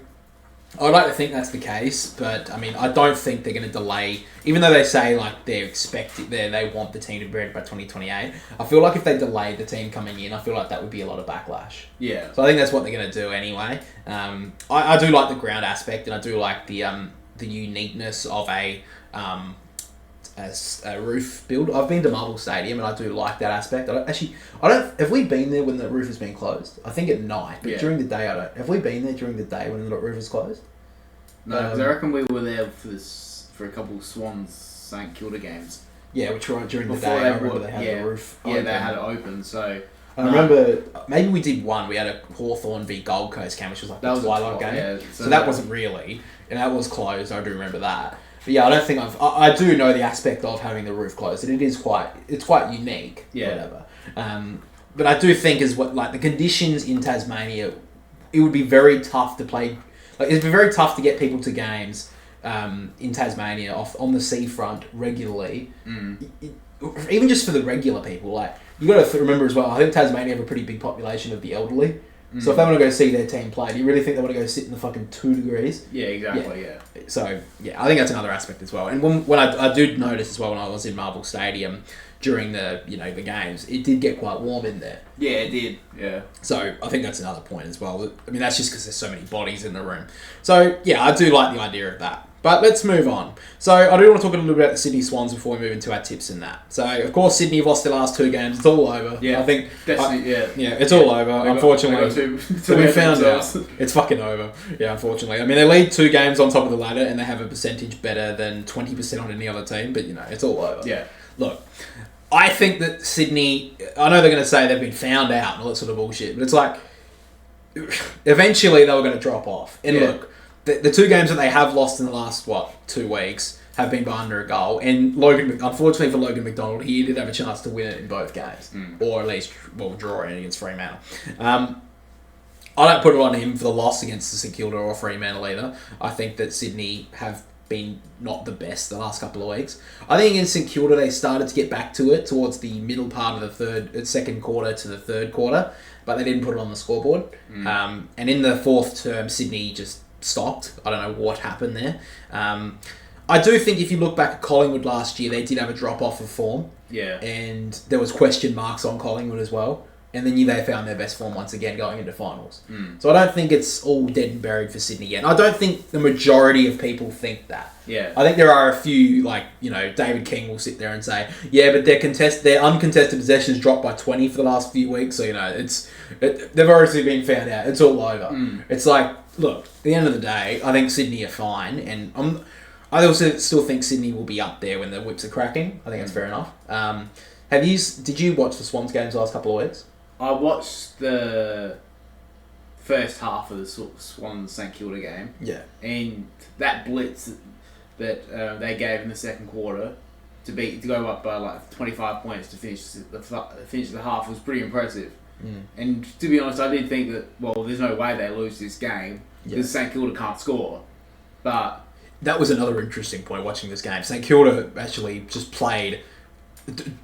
I'd like to think that's the case, but I mean, I don't think they're going to delay, even though they say like they want the team to be ready by 2028. I feel like if they delayed the team coming in, I feel like that would be a lot of backlash. Yeah. So I think that's what they're going to do anyway. I do like the ground aspect, and I do like the uniqueness of a roof build. I've been to Marvel Stadium and I do like that aspect. Have we been there when the roof has been closed? I think at night, but during the day I don't. Have we been there during the day when the roof is closed? No, because I reckon we were there for a couple of Swans St Kilda games. Yeah, which were during the day. I remember they had the roof open. Yeah, they had it open, so... I remember, maybe we did one. We had a Hawthorn v Gold Coast game, which was like the Twilight game. Yeah, so that wasn't really, and that was closed. I do remember that. But yeah, I don't think I do know the aspect of having the roof closed, and it's quite unique. Yeah. Whatever. But I do think the conditions in Tasmania, it would be very tough to play. Like, it'd be very tough to get people to games in Tasmania on the seafront regularly. Even just for the regular people, like, you got to remember as well. I think Tasmania have a pretty big population of the elderly. So if they want to go see their team play, do you really think they want to go sit in the fucking 2 degrees? Yeah, exactly, yeah. So, yeah, I think that's another aspect as well. And when I did notice as well when I was in Marvel Stadium during the games, it did get quite warm in there. Yeah, it did, yeah. So I think that's another point as well. I mean, that's just because there's so many bodies in the room. So, yeah, I do like the idea of that. But let's move on. So I do want to talk a little bit about the Sydney Swans before we move into our tips and that. So, of course, Sydney have lost their last 2 games. It's all over. Yeah, I think it's all over. Unfortunately, we found out it's fucking over. Yeah, unfortunately. I mean, they lead 2 games on top of the ladder, and they have a percentage better than 20% on any other team. But it's all over. Yeah. Look, I think that Sydney. I know they're going to say they've been found out and all that sort of bullshit, but it's like eventually they were going to drop off. And look. The 2 games that they have lost in the last, 2 weeks have been by under a goal. And unfortunately for Logan McDonald, he did have a chance to win it in both games. Or at least, draw it against Fremantle. I don't put it on him for the loss against the St Kilda or Fremantle either. I think that Sydney have been not the best the last couple of weeks. I think in St Kilda they started to get back to it towards the middle part of the second quarter to the third quarter, but they didn't put it on the scoreboard. And in the fourth term, Sydney just stopped. I don't know what happened there. I do think if you look back at Collingwood last year, they did have a drop-off of form. Yeah. And there was question marks on Collingwood as well. and then they found their best form once again going into finals. So I don't think it's all dead and buried for Sydney yet. And I don't think the majority of people think that. Yeah. I think there are a few, David King will sit there and say, yeah, but their uncontested possessions dropped by 20 for the last few weeks, so, they've already been found out. It's all over. It's like, look, at the end of the day, I think Sydney are fine, and I also still think Sydney will be up there when the whips are cracking. I think that's fair enough. Did you watch the Swans games the last couple of weeks? I watched the first half of the Swans St Kilda game. Yeah. And that blitz that they gave in the second quarter to go up by 25 points to finish the half was pretty impressive. And to be honest, I did think that there's no way they lose this game because St Kilda can't score. But that was another interesting point watching this game. St Kilda actually just played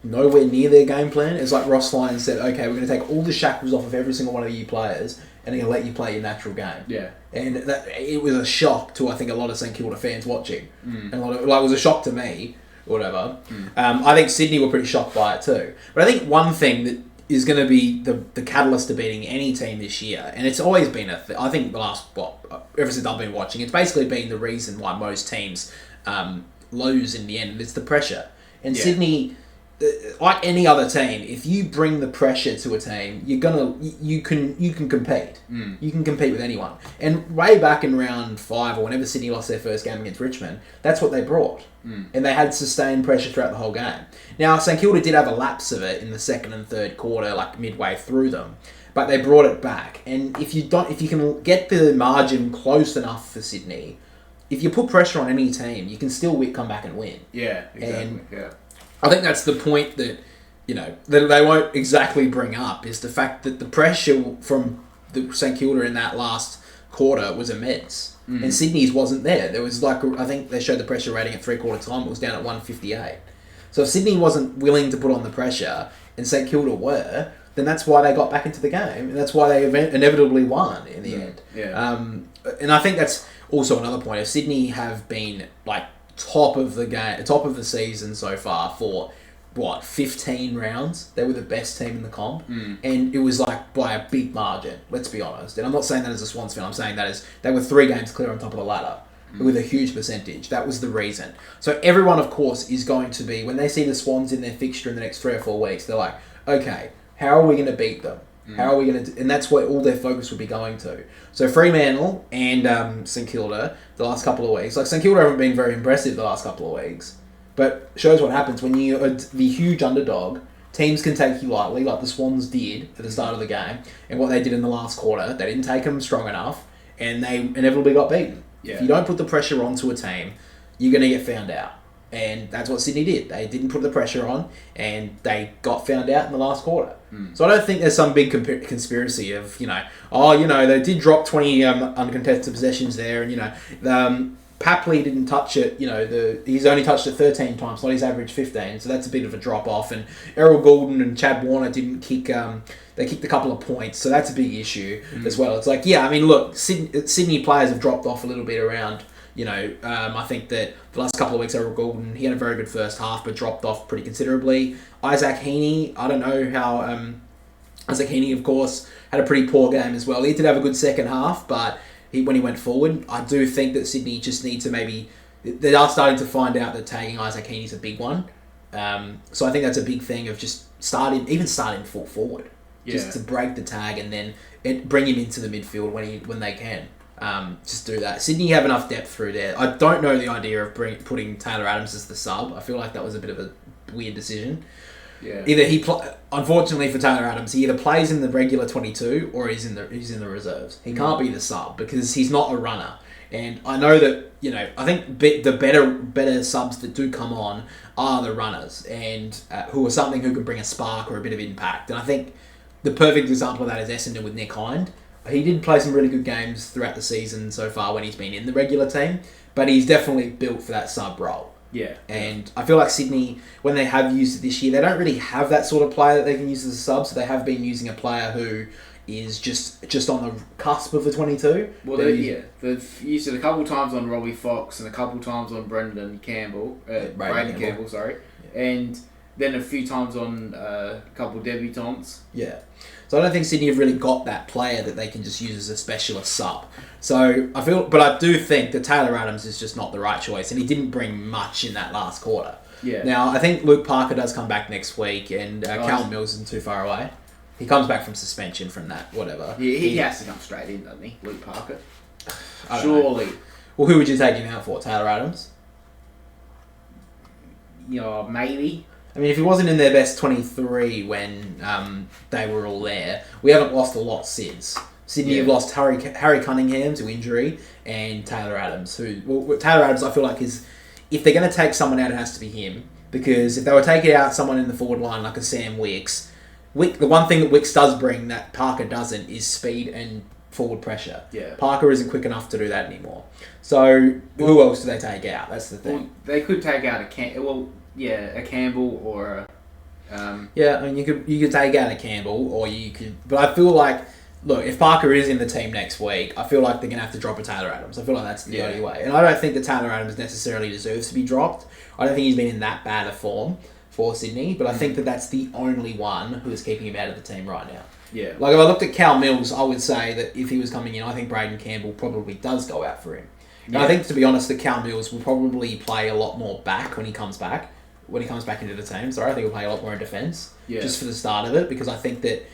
nowhere near their game plan. It's like Ross Lyon said, okay, we're going to take all the shackles off of every single one of you players and they're going to let you play your natural game. Yeah. And it was a shock to, I think, a lot of St Kilda fans watching. And it was a shock to me, or whatever. I think Sydney were pretty shocked by it too. But I think one thing that is going to be the catalyst to beating any team this year, and it's always been I think the last, ever since I've been watching, it's basically been the reason why most teams lose in the end, and it's the pressure. And Sydney, like any other team, if you bring the pressure to a team, you can compete. You can compete with anyone. And way back in round 5, or whenever Sydney lost their first game against Richmond, that's what they brought. And they had sustained pressure throughout the whole game. Now, St Kilda did have a lapse of it in the second and third quarter, midway through them, but they brought it back. And if you can get the margin close enough for Sydney, if you put pressure on any team, you can still come back and win. Yeah, exactly. And I think that's the point that that they won't exactly bring up, is the fact that the pressure from the St Kilda in that last quarter was immense. And Sydney's wasn't there. There was I think they showed the pressure rating at 3/4 time. It was down at 158. So if Sydney wasn't willing to put on the pressure and St Kilda were, then that's why they got back into the game, and that's why they inevitably won in the end. Yeah. And I think that's also another point. If Sydney have been top of the season so far for 15 rounds, they were the best team in the comp, and it was by a big margin, let's be honest. And I'm not saying that as a Swans fan, I'm saying that as they were 3 games clear on top of the ladder with a huge percentage. That was the reason. So everyone, of course, is going to be, when they see the Swans in their fixture in the next 3 or 4 weeks, they're like, okay, how are we going to beat them? How are we going to... And that's what all their focus will be going to. So Fremantle and St Kilda, the last couple of weeks... St Kilda haven't been very impressive the last couple of weeks, but shows what happens when you're the huge underdog. Teams can take you lightly, like the Swans did at the start of the game. And what they did in the last quarter, they didn't take them strong enough, and they inevitably got beaten. Yeah. If you don't put the pressure onto a team, you're going to get found out. And that's what Sydney did. They didn't put the pressure on, and they got found out in the last quarter. So I don't think there's some big conspiracy of, they did drop 20 uncontested possessions there, and, Papley didn't touch it, he's only touched it 13 times, not his average 15, so that's a bit of a drop-off. And Errol Goulden and Chad Warner didn't kick, they kicked a couple of points, so that's a big issue as well. It's look, Sydney players have dropped off a little bit around. I think that the last couple of weeks, Errol Goulden, he had a very good first half, but dropped off pretty considerably. Isaac Heaney, I don't know how... Isaac Heaney, of course, had a pretty poor game as well. He did have a good second half, but when he went forward, I do think that Sydney just need to maybe... They are starting to find out that tagging Isaac Heaney is a big one. So I think that's a big thing of just starting full forward. Just to break the tag and then bring him into the midfield when they can. Just do that. Sydney have enough depth through there. I don't know the idea of putting Taylor Adams as the sub. I feel like that was a bit of a weird decision. Yeah. Either unfortunately for Taylor Adams, he either plays in the regular 22 or he's in the reserves. He can't be the sub because he's not a runner. And I know that I think the better subs that do come on are the runners and who can bring a spark or a bit of impact. And I think the perfect example of that is Essendon with Nick Hind. He did play some really good games throughout the season so far when he's been in the regular team, but he's definitely built for that sub role. Yeah. And I feel like Sydney, when they have used it this year, they don't really have that sort of player that they can use as a sub, so they have been using a player who is just on the cusp of the 22. Well, they've used it a couple times on Robbie Fox and a couple times on Braden Campbell, sorry. Yeah. And then a few times on a couple of debutants. Yeah. So I don't think Sydney have really got that player that they can just use as a specialist sub. So I do think that Taylor Adams is just not the right choice, and he didn't bring much in that last quarter. Yeah. Now, I think Luke Parker does come back next week, and Cal Mills isn't too far away. He comes back from suspension from that, whatever. Yeah, he has to come straight in, doesn't he, Luke Parker? Surely. Well, who would you take him out for? Taylor Adams? Yeah, maybe. I mean, if he wasn't in their best 23 when they were all there, we haven't lost a lot since. Sydney have lost Harry Cunningham to injury and Taylor Adams. Taylor Adams, I feel like, is... If they're going to take someone out, it has to be him. Because if they were taking out someone in the forward line like a Sam Wicks, the one thing that Wicks does bring that Parker doesn't is speed and forward pressure. Yeah. Parker isn't quick enough to do that anymore. So, who else do they take out? That's the thing. Well, they could take out a Campbell or a... Yeah, I mean, you could take out a Campbell, or you could... But I feel like... Look, if Parker is in the team next week, I feel like they're going to have to drop a Taylor Adams. I feel like that's the only way. And I don't think that Taylor Adams necessarily deserves to be dropped. I don't think he's been in that bad a form for Sydney, but I think that that's the only one who is keeping him out of the team right now. Yeah. Like, if I looked at Cal Mills, I would say that if he was coming in, I think Braden Campbell probably does go out for him. Yeah. And I think, to be honest, that Cal Mills will probably play a lot more back when he comes back. When he comes back into the team, I think he'll play a lot more in defence. Yeah. Just for the start of it, because I think that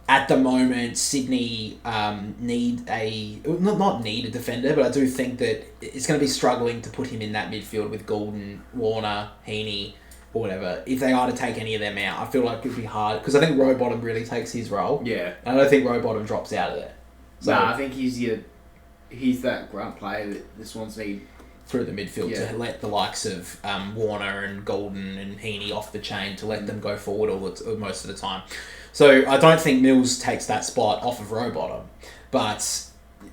at the moment, Sydney need not need a defender, but I do think that it's going to be struggling to put him in that midfield with Goulden, Warner, Heaney, or whatever. If they are to take any of them out, I feel like it would be hard, because I think Rowbottom really takes his role. Yeah. And I don't think Rowbottom drops out of there. So, I think he's that grunt player that the Swans need through the midfield to let the likes of Warner and Goulden and Heaney off the chain, to let them go forward most of the time. So I don't think Mills takes that spot off of Rowbottom, but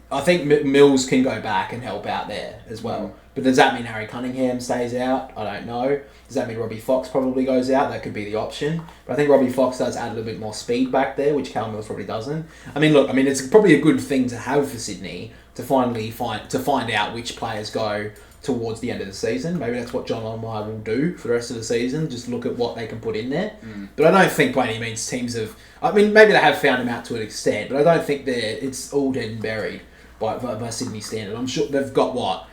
I think Mills can go back and help out there as well. But does that mean Harry Cunningham stays out? I don't know. Does that mean Robbie Fox probably goes out? That could be the option. But I think Robbie Fox does add a little bit more speed back there, which Cal Mills probably doesn't. I mean, look, it's probably a good thing to have for Sydney to finally find out which players go towards the end of the season. Maybe that's what John Longmire will do for the rest of the season, just look at what they can put in there. But I don't think by any means teams have... maybe they have found him out to an extent, but I don't think it's all dead and buried by Sydney standard. I'm sure they've got, round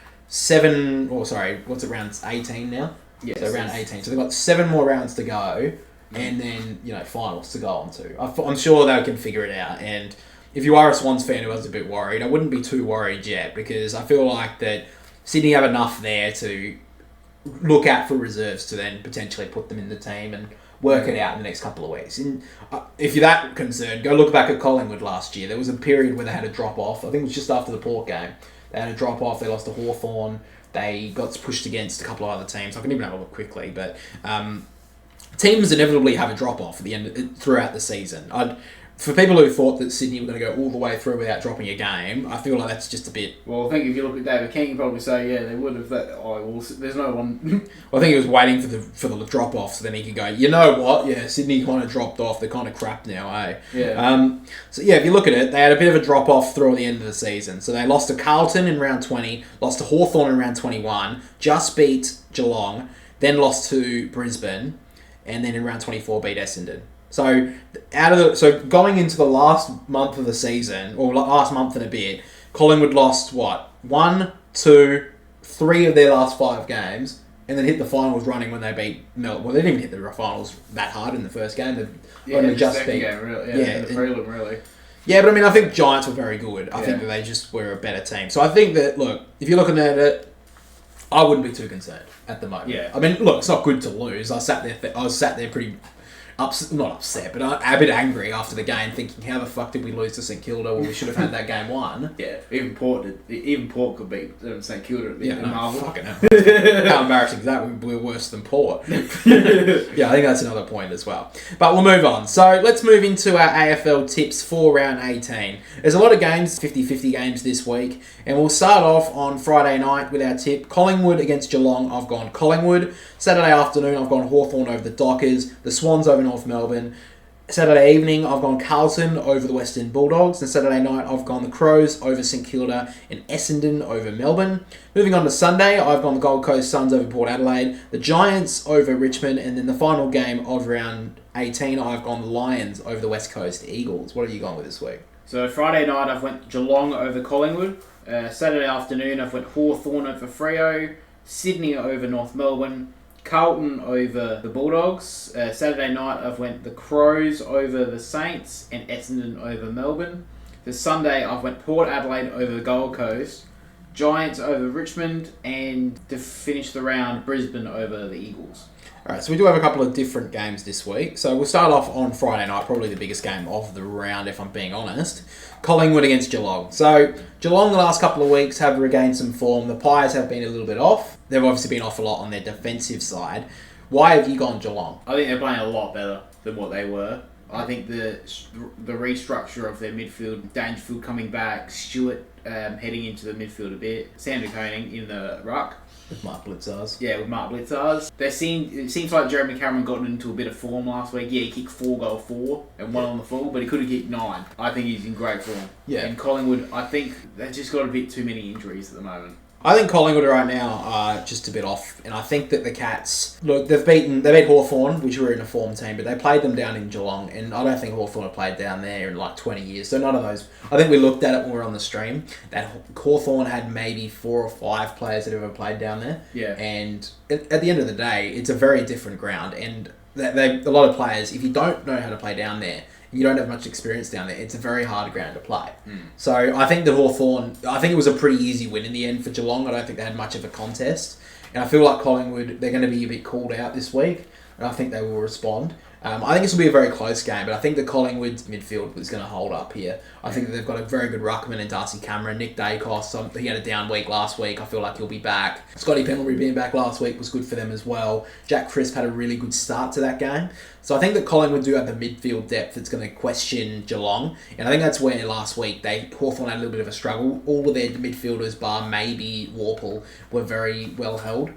18 now? Yes. So round 18. So they've got 7 more rounds to go, and then, finals to go on to. I'm sure they can figure it out, and if you are a Swans fan who was a bit worried, I wouldn't be too worried yet, because I feel like that Sydney have enough there to look out for reserves to then potentially put them in the team and work it out in the next couple of weeks. And if you're that concerned, go look back at Collingwood last year. There was a period where they had a drop-off. I think it was just after the Port game. They had a drop-off. They lost to Hawthorn. They got pushed against a couple of other teams. I can even have a look quickly. But teams inevitably have a drop-off at the end throughout the season. For people who thought that Sydney were going to go all the way through without dropping a game, I feel like that's just a bit... Well, I think if you look at David King, you'd probably say, yeah, they would have... there's no one... Well, I think he was waiting for the drop-off, so then he could go, you know what? Yeah, Sydney kind of dropped off. They're kind of crap now, eh? Yeah. If you look at it, they had a bit of a drop-off through the end of the season. So they lost to Carlton in round 20, lost to Hawthorn in round 21, just beat Geelong, then lost to Brisbane, and then in round 24 beat Essendon. So going into the last month of the season, or last month and a bit, Collingwood lost 1, 2, 3 of their last 5 games, and then hit the finals running when they beat Melbourne. Well, they didn't even hit the finals that hard in the first game. They only just beat. Game, really. The prelim, really. Yeah, but I think Giants were very good. I think that they just were a better team. So I think that, look, if you're looking at it, I wouldn't be too concerned at the moment. Yeah. It's not good to lose. I was sat there pretty... not upset, but a bit angry after the game, thinking, how the fuck did we lose to St Kilda when we should have had that game won? Yeah, even Port could beat St Kilda at the Marvel. Fucking hell. How embarrassing is that? We're worse than Port. Yeah, I think that's another point as well. But we'll move on. So let's move into our AFL tips for round 18. There's a lot of games, 50-50 games this week, and we'll start off on Friday night with our tip. Collingwood against Geelong, I've gone Collingwood. Saturday afternoon, I've gone Hawthorn over the Dockers. The Swans over North Melbourne. Saturday evening, I've gone Carlton over the Western Bulldogs. And Saturday night, I've gone the Crows over St Kilda and Essendon over Melbourne. Moving on to Sunday, I've gone the Gold Coast Suns over Port Adelaide, the Giants over Richmond, and then the final game of round 18, I've gone the Lions over the West Coast Eagles. What have you gone with this week? So Friday night, I've went Geelong over Collingwood. Saturday afternoon, I've went Hawthorn over Freo, Sydney over North Melbourne, Carlton over the Bulldogs. Saturday night, I've went the Crows over the Saints and Essendon over Melbourne. For Sunday, I've went Port Adelaide over the Gold Coast, Giants over Richmond, and to finish the round, Brisbane over the Eagles. Alright, so we do have a couple of different games this week. So we'll start off on Friday night, probably the biggest game of the round, if I'm being honest. Collingwood against Geelong. So Geelong the last couple of weeks have regained some form. The Pies have been a little bit off. They've obviously been off a lot on their defensive side. Why have you gone Geelong? I think they're playing a lot better than what they were. I think the restructure of their midfield, Dangerfield coming back, Stewart heading into the midfield a bit, Sander Koenig in the ruck. With Mark Blitzars. Yeah, with Mark Blitzars. It seems like Jeremy Cameron got into a bit of form last week. Yeah, he kicked 4 and 1 on the full, but he could have kicked 9. I think he's in great form. Yeah. And Collingwood, I think they've just got a bit too many injuries at the moment. I think Collingwood right now are just a bit off, and I think that the Cats, look, they beat Hawthorn, which were in a form team, but they played them down in Geelong, and I don't think Hawthorn have played down there in like 20 years, so none of those, I think we looked at it when we were on the stream, that Hawthorn had maybe 4 or 5 players that have ever played down there, yeah. And at the end of the day, it's a very different ground, and a lot of players, if you don't know how to play down there, you don't have much experience down there, it's a very hard ground to play. So I think that Hawthorn, I think it was a pretty easy win in the end for Geelong. I don't think they had much of a contest. And I feel like Collingwood, they're going to be a bit called out this week, and I think they will respond. I think this will be a very close game, but I think the Collingwood's midfield is going to hold up here. I think that they've got a very good ruckman in Darcy Cameron. Nick Dacos, he had a down week last week. I feel like he'll be back. Scotty Pendlebury being back last week was good for them as well. Jack Crisp had a really good start to that game. So I think that Collingwood do have the midfield depth that's going to question Geelong. And I think that's where last week Hawthorn had a little bit of a struggle. All of their midfielders, bar maybe Warple, were very well held.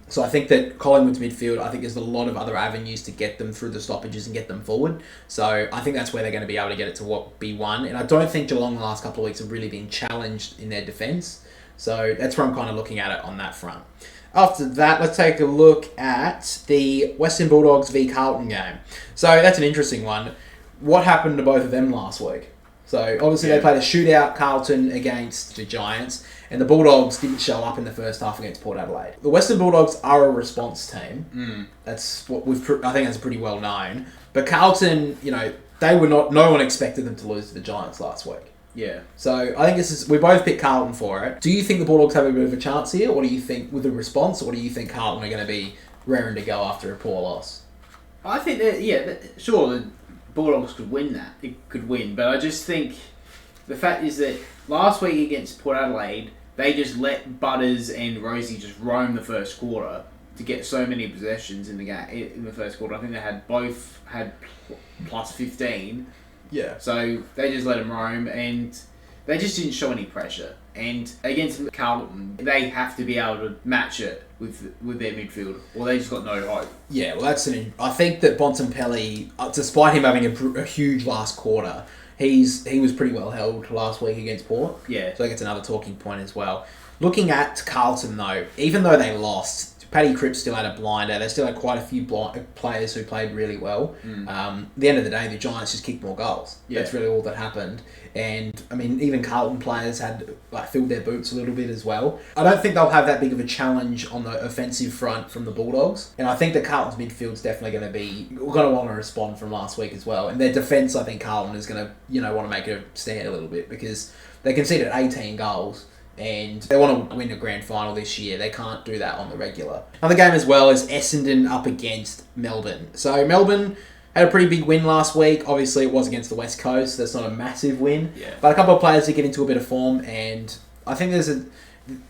So I think that Collingwood's midfield, I think there's a lot of other avenues to get them through the stoppages and get them forward. So I think that's where they're going to be able to get it to be won. And I don't think Geelong the last couple of weeks have really been challenged in their defence. So that's where I'm kind of looking at it on that front. After that, let's take a look at the Western Bulldogs v Carlton game. So that's an interesting one. What happened to both of them last week? So obviously they played a shootout, Carlton against the Giants, and the Bulldogs didn't show up in the first half against Port Adelaide. The Western Bulldogs are a response team. That's what I think that's pretty well known. But Carlton, they were not. No one expected them to lose to the Giants last week. Yeah. So I think we both picked Carlton for it. Do you think the Bulldogs have a bit of a chance here, or do you think with the response, or do you think Carlton are going to be raring to go after a poor loss? I think that sure the Bulldogs could win that. It could win, but I just think the fact is that last week against Port Adelaide, they just let Butters and Rosie just roam the first quarter to get so many possessions in the game in the first quarter. I think they both had plus 15. Yeah. So they just let them roam, and they just didn't show any pressure. And against Carlton, they have to be able to match it with their midfield, or they just got no hope. Yeah, well, I think that Bontempelli, despite him having a huge last quarter, he was pretty well held last week against Port. Yeah. So I think it's another talking point as well. Looking at Carlton, though, even though they lost, Paddy Cripps still had a blinder. They still had quite a few players who played really well. At the end of the day, the Giants just kicked more goals. Yeah. That's really all that happened. And, I mean, even Carlton players had filled their boots a little bit as well. I don't think they'll have that big of a challenge on the offensive front from the Bulldogs. And I think that Carlton's midfield's definitely going to want to respond from last week as well. And their defence, I think Carlton is going to, want to make a stand a little bit because they conceded 18 goals. And they want to win a grand final this year. They can't do that on the regular. Another game as well is Essendon up against Melbourne. So Melbourne had a pretty big win last week. Obviously, it was against the West Coast. That's not a massive win. Yeah. But a couple of players did get into a bit of form. And I think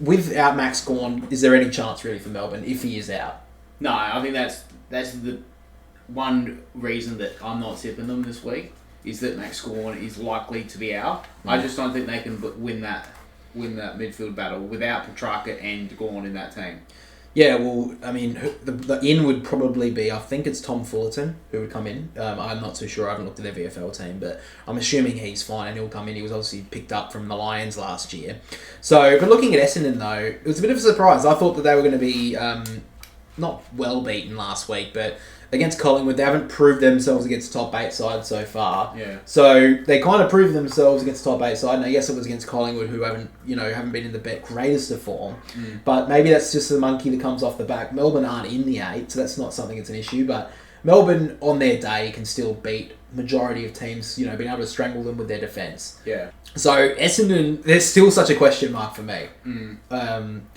without Max Gawn, is there any chance really for Melbourne if he is out? No, I think that's the one reason that I'm not tipping them this week is that Max Gawn is likely to be out. I just don't think they can win that midfield battle without Petrarca and Gawn in that team. Yeah, well, I mean, the in would probably be, I think it's Tom Fullerton who would come in. I'm not too sure. I haven't looked at their VFL team, but I'm assuming he's fine and he'll come in. He was obviously picked up from the Lions last year. So, but looking at Essendon, though, it was a bit of a surprise. I thought that they were going to be not well beaten last week, but against Collingwood, they haven't proved themselves against top 8 sides so far. Yeah. So they kind of proved themselves against top 8 side. Now, yes, it was against Collingwood, who haven't been in the greatest of form. But maybe that's just the monkey that comes off the back. Melbourne aren't in the 8, so that's not something that's an issue. But Melbourne, on their day, can still beat majority of teams, being able to strangle them with their defence. Yeah. So Essendon, there's still such a question mark for me.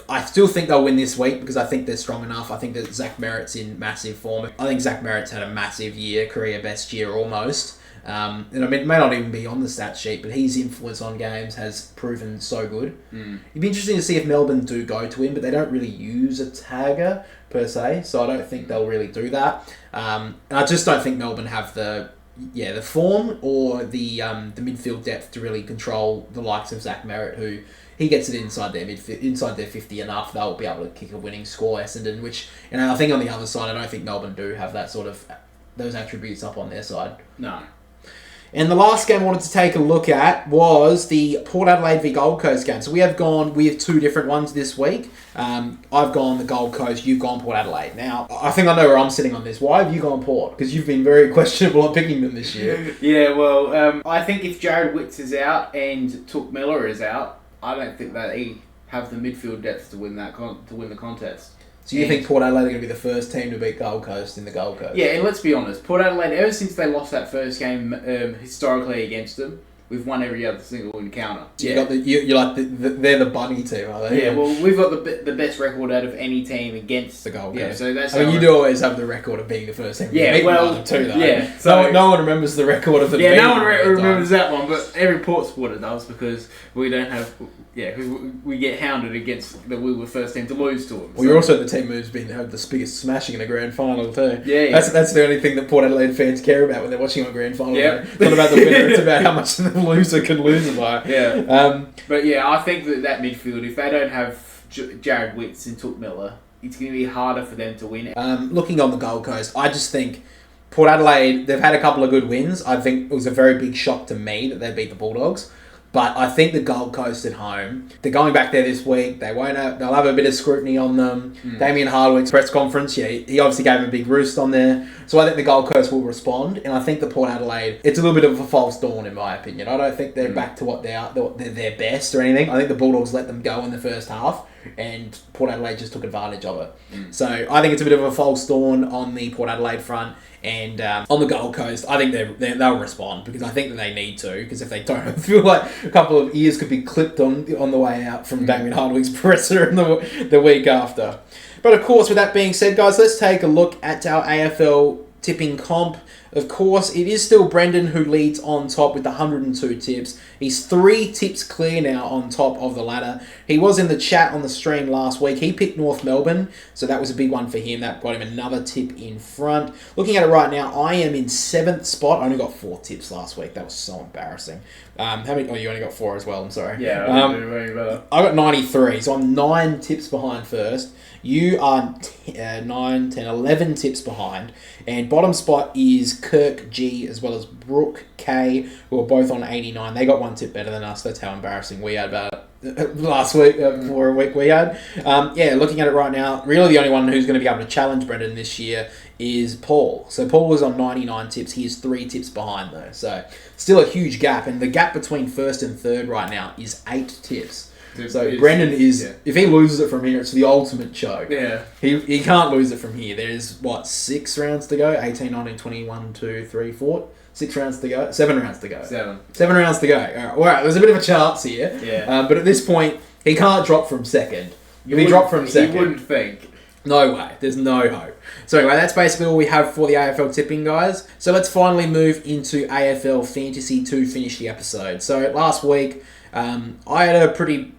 I still think they'll win this week because I think they're strong enough. I think that Zach Merritt's in massive form. I think Zach Merritt's had a massive year, career best year almost. And I mean, it may not even be on the stat sheet, but his influence on games has proven so good. It'd be interesting to see if Melbourne do go to him, but they don't really use a tagger per se, so I don't think they'll really do that. And I just don't think Melbourne have the form or the midfield depth to really control the likes of Zach Merritt, who he gets it inside their 50 enough, they'll be able to kick a winning score. Essendon, which I think on the other side, I don't think Melbourne do have that sort of those attributes up on their side. No. And the last game I wanted to take a look at was the Port Adelaide v Gold Coast game. So we have two different ones this week. I've gone the Gold Coast, you've gone Port Adelaide. Now, I think I know where I'm sitting on this. Why have you gone Port? Because you've been very questionable on picking them this year. Yeah, well, I think if Jared Witts is out and Took Miller is out, I don't think that he have the midfield depth to win the contest. So you think Port Adelaide are going to be the first team to beat Gold Coast in the Gold Coast? Yeah, and let's be honest, Port Adelaide, ever since they lost that first game historically against them, we've won every other single encounter. So they're the bunny team, are they? Yeah, well, we've got the best record out of any team against the Gold Coast. Yeah, so that's. I mean, you do always have the record of being the first team. Yeah, well, too, though. Yeah. So no one remembers the record of the. Yeah, no one remembers that one, but every Port supporter does because we don't have. Yeah, because we get hounded against that we were first team to lose to them. Well, you're also the team who's had the biggest smashing in a grand final too. Yeah. That's the only thing that Port Adelaide fans care about when they're watching a grand final. Yeah. It's not about the winner, it's about how much the loser can lose it by. Yeah. But yeah, I think that midfield, if they don't have Jared Witts and Took Miller, it's going to be harder for them to win. Looking on the Gold Coast, I just think Port Adelaide, they've had a couple of good wins. I think it was a very big shock to me that they beat the Bulldogs. But I think the Gold Coast at home, they're going back there this week. They'll have a bit of scrutiny on them. Damien Hardwick's press conference, he obviously gave them a big roost on there. So I think the Gold Coast will respond. And I think the Port Adelaide, it's a little bit of a false dawn in my opinion. I don't think they're back to what they're their best or anything. I think the Bulldogs let them go in the first half and Port Adelaide just took advantage of it. So I think it's a bit of a false dawn on the Port Adelaide front. And on the Gold Coast, I think they'll respond because I think that they need to. Because if they don't, I feel like a couple of ears could be clipped on the way out from Damien Hardwick's presser in the week after. But of course, with that being said, guys, let's take a look at our AFL tipping comp. Of course, it is still Brendan who leads on top with 102 tips. He's 3 tips clear now on top of the ladder. He was in the chat on the stream last week. He picked North Melbourne, so that was a big one for him. That got him another tip in front. Looking at it right now, I am in 7th spot. I only got 4 tips last week. That was so embarrassing. How many? Oh, you only got 4 as well. I'm sorry. Yeah, I got 93, so I'm 9 tips behind first. You are 9, 10, 11 tips behind. And bottom spot is Kirk G as well as Brooke K, who are both on 89. They got 1 tip better than us. That's how embarrassing we had about last week, for a week we had. Looking at it right now, really the only one who's going to be able to challenge Brendan this year is Paul. So Paul was on 99 tips. He is 3 tips behind though. So still a huge gap. And the gap between first and third right now is 8 tips. So Brendan is, if he loses it from here, it's the ultimate choke. Yeah. He can't lose it from here. There's, 6 rounds to go? 18, 19, 20, 1, 2, 3, 4. 6 rounds to go? 7 rounds to go. 7 rounds to go. All right, there's a bit of a chance here. Yeah. But at this point, he can't drop from second. If he dropped from second... You wouldn't think. No way. There's no hope. So anyway, that's basically all we have for the AFL tipping, guys. So let's finally move into AFL Fantasy to finish the episode. So last week... I had a pretty...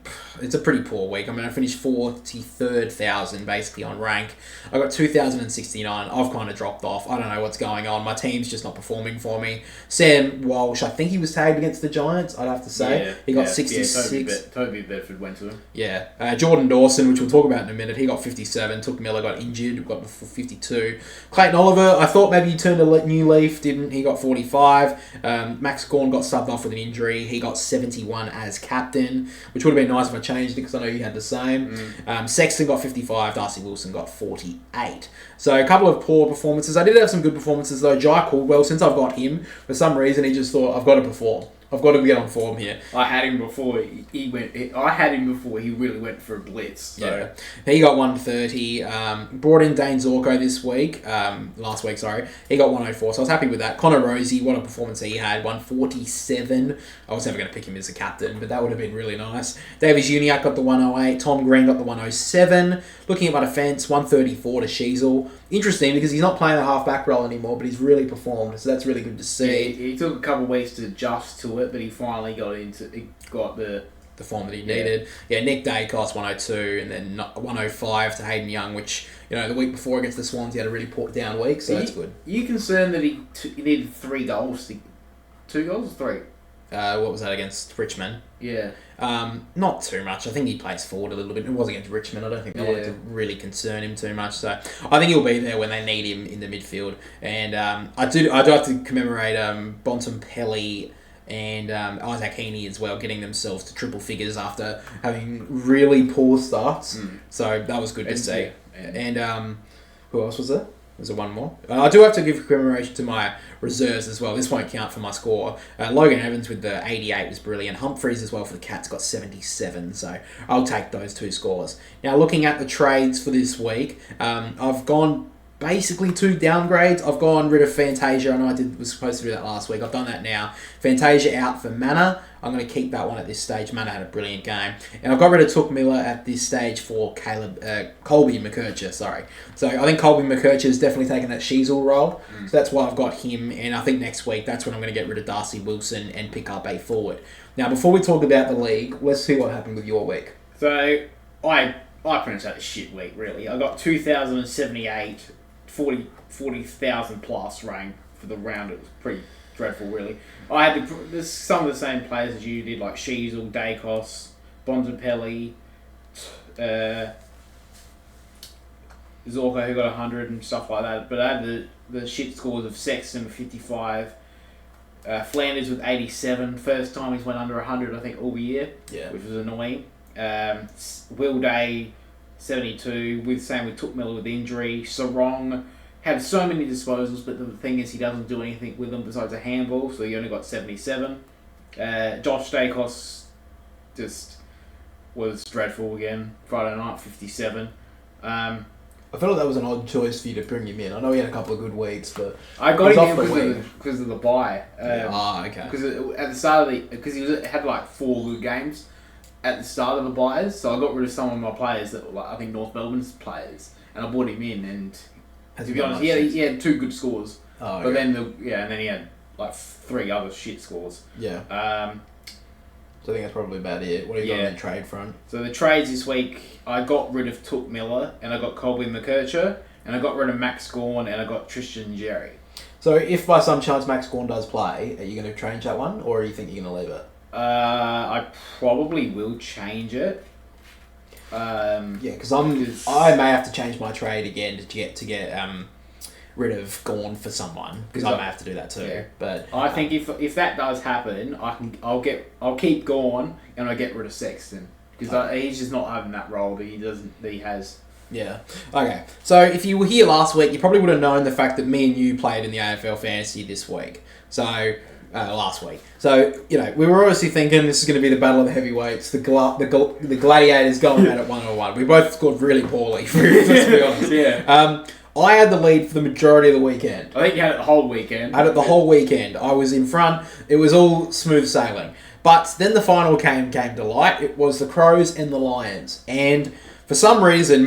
it's a pretty poor week. I mean, I finished 43rd,000 basically on rank. I got 2,069. I've kind of dropped off. I don't know what's going on. My team's just not performing for me. Sam Walsh, I think he was tagged against the Giants, I'd have to say. He got 66. Toby Bedford went to him. Yeah. Jordan Dawson, which we'll talk about in a minute, he got 57. Took Miller, got injured, got 52. Clayton Oliver, I thought maybe he turned a new leaf, didn't. He got 45. Max Gawn got subbed off with an injury. He got 71 as captain, which would have been nice if I changed it because I know you had the same. Sexton got 55. Darcy Wilson got 48. So a couple of poor performances. I did have some good performances though. Jai Caldwell, since I've got him, for some reason he just thought, I've got to perform. I've got to get on form here. I had him before he really went for a blitz. So. Yeah. He got 130. Brought in Dane Zorko this week. Last week, sorry. He got 104, so I was happy with that. Connor Rosie, what a performance he had. 147. I was never going to pick him as a captain, but that would have been really nice. Davies Uniacke got the 108. Tom Green got the 107. Looking at my defence, 134 to Sheasel. Interesting because he's not playing the half-back role anymore, but he's really performed, so that's really good to see. Yeah, he took a couple of weeks to adjust to it, but he finally got the form that he needed. Yeah, Nick Dacos, 102, and then 105 to Hayden Young, which, the week before against the Swans, he had a really down week, so that's good. Are you concerned that he needed 3 goals? 2 goals or 3? What was that against Richmond? Yeah. Not too much. I think he plays forward a little bit. It was against Richmond. I don't think they wanted to really concern him too much. So I think he'll be there when they need him in the midfield. And I do have to commemorate Bontempelli and Isaac Heaney as well, getting themselves to triple figures after having really poor starts. So that was good to see. And who else was there? Was there one more? I do have to give commemoration to my reserves as well. This won't count for my score. Logan Evans with the 88 was brilliant. Humphreys as well for the Cats got 77. So I'll take those 2 scores. Now looking at the trades for this week, I've gone basically 2 downgrades. I've gone rid of Fantasia. I know I was supposed to do that last week. I've done that now. Fantasia out for Mana. I'm going to keep that one at this stage. Mana had a brilliant game. And I've got rid of Took Miller at this stage for Colby McKercher, sorry. So I think Colby McKercher has definitely taken that Sheasel role. So that's why I've got him. And I think next week, that's when I'm going to get rid of Darcy Wilson and pick up a forward. Now, before we talk about the league, let's see what happened with your week. So I pretty much had a shit week, really. I got 2,078, 40,000 plus rank for the round. It was pretty dreadful, really. I had some of the same players as you did, like Sheasel, Dacos, Bontempelli, Zorko, who got 100 and stuff like that. But I had the shit scores of Sexton, 55, Flanders with 87. First time he's went under 100, I think, all year, which was annoying. Will Day, 72, same with Took Miller with injury. Sarong had so many disposals, but the thing is he doesn't do anything with them besides a handball, so he only got 77. Josh Dacos just was dreadful again. Friday night, 57. I felt like that was an odd choice for you to bring him in. I know he had a couple of good weeks, but I got him in because of the bye. Okay. Because at the start of because he had like 4 good games at the start of the buys, so I got rid of some of my players that were I think North Melbourne's players, and I brought him in. And to be honest, he had 2 good scores, but then and then he had like 3 other shit scores. Yeah. So I think that's probably about it. What have you got on the trade front? So the trades this week, I got rid of Took Miller, and I got Colby McKercher, and I got rid of Max Gawn, and I got Tristan Jerry. So if by some chance Max Gawn does play, are you going to change that one, or do you think you're going to leave it? I probably will change it. Because I may have to change my trade again to get rid of Gawn for someone, because I may have to do that too. Yeah. But I think if that does happen, I'll keep Gawn and I get rid of Sexton, because he's just not having that role that he has. Yeah. Okay. So if you were here last week, you probably would have known the fact that me and you played in the AFL Fantasy this week. So. Last week. So, we were obviously thinking this is going to be the battle of the heavyweights, the gladiators going at it 1-on-1. We both scored really poorly, let's be honest. Yeah. I had the lead for the majority of the weekend. I think you had it the whole weekend. I had it the whole weekend. I was in front. It was all smooth sailing. But then the final came to light. It was the Crows and the Lions. And for some reason,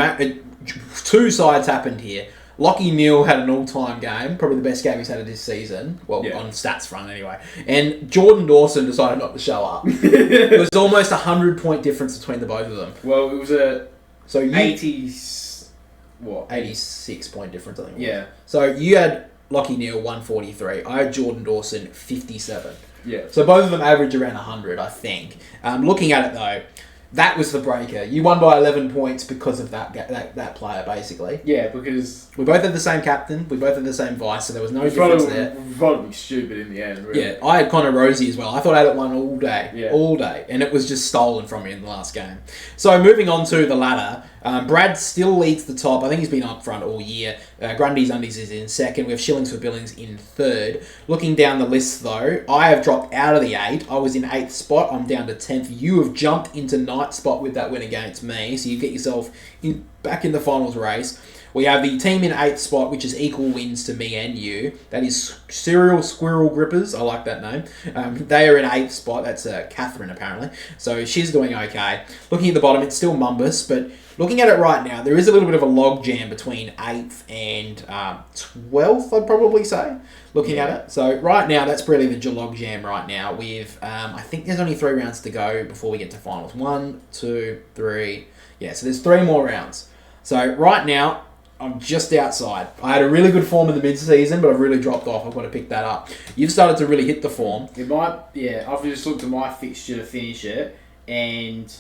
2 sides happened here. Lachie Neale had an all-time game, probably the best game he's had of this season. Well, Yeah. on stats front anyway. And Jordan Dawson decided not to show up. It was almost 100-point difference between the both of them. Well, it was a So you 86-point difference, I think. It was. Yeah. So you had Lachie Neale 143. I had Jordan Dawson 57. Yeah. So both of them average around 100, I think. Looking at it though, that was the breaker. You won by 11 points because of that player, basically. Yeah, because We both had the same captain. We both had the same vice, so there was no it's difference there. probably stupid in the end, really. Yeah, I had Connor Rosie as well. I thought I had it won all day. Yeah. All day. And it was just stolen from me in the last game. So moving on to the ladder, Brad still leads the top. I think he's been up front all year. Grundy's Undies is in second. We have Shillings for Billings in third. Looking down the list, though, I have dropped out of the 8. I was in 8th spot. I'm down to 10th. You have jumped into 9th spot with that win against me. So you get yourself back in the finals race. We have the team in 8th spot, which is equal wins to me and you. That is Serial Squirrel Grippers. I like that name. They are in 8th spot. That's Catherine, apparently. So she's doing okay. Looking at the bottom, it's still Mumbus, but looking at it right now, there is a little bit of a log jam between 8th and 12th, I'd probably say, looking at it. So right now, that's really the log jam right now. With I think there's only 3 rounds to go before we get to finals. 1, 2, 3. Yeah, so there's 3 more rounds. So right now, I'm just outside. I had a really good form in the mid-season, but I've really dropped off. I've got to pick that up. You've started to really hit the form. I've just looked at my fixture to finish it, and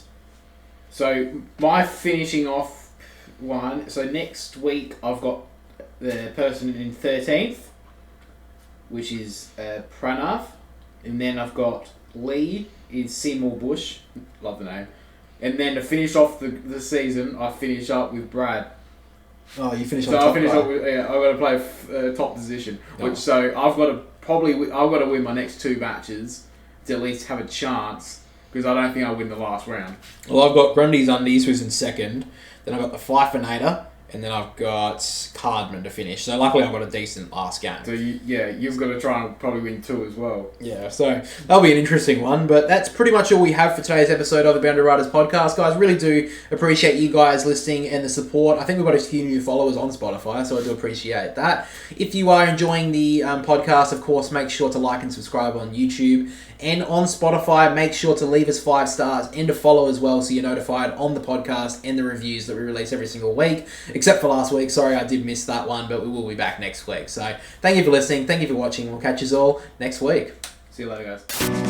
so my finishing off one. So next week I've got the person in 13th, which is Pranav, and then I've got Lee in Seymour Bush. Love the name. And then to finish off the season, I finish up with Brad. Oh, you finished on So top. I finished up with I've got to play top position, so I've got to win my next 2 matches to at least have a chance, because I don't think I'll win the last round. Well, I've got Grundy's Undies, who's in second. Then I've got the Fifinator, and then I've got Cardman to finish. So luckily I've got a decent last game. So you've got to try and probably win 2 as well. Yeah, so that'll be an interesting one. But that's pretty much all we have for today's episode of the Boundary Riders podcast. Guys, really do appreciate you guys listening and the support. I think we've got a few new followers on Spotify, so I do appreciate that. If you are enjoying the podcast, of course, make sure to like and subscribe on YouTube. And on Spotify, make sure to leave us 5 stars and to follow as well, so you're notified on the podcast and the reviews that we release every single week. Except for last week. Sorry, I did miss that one, but we will be back next week. So thank you for listening. Thank you for watching. We'll catch you all next week. See you later, guys.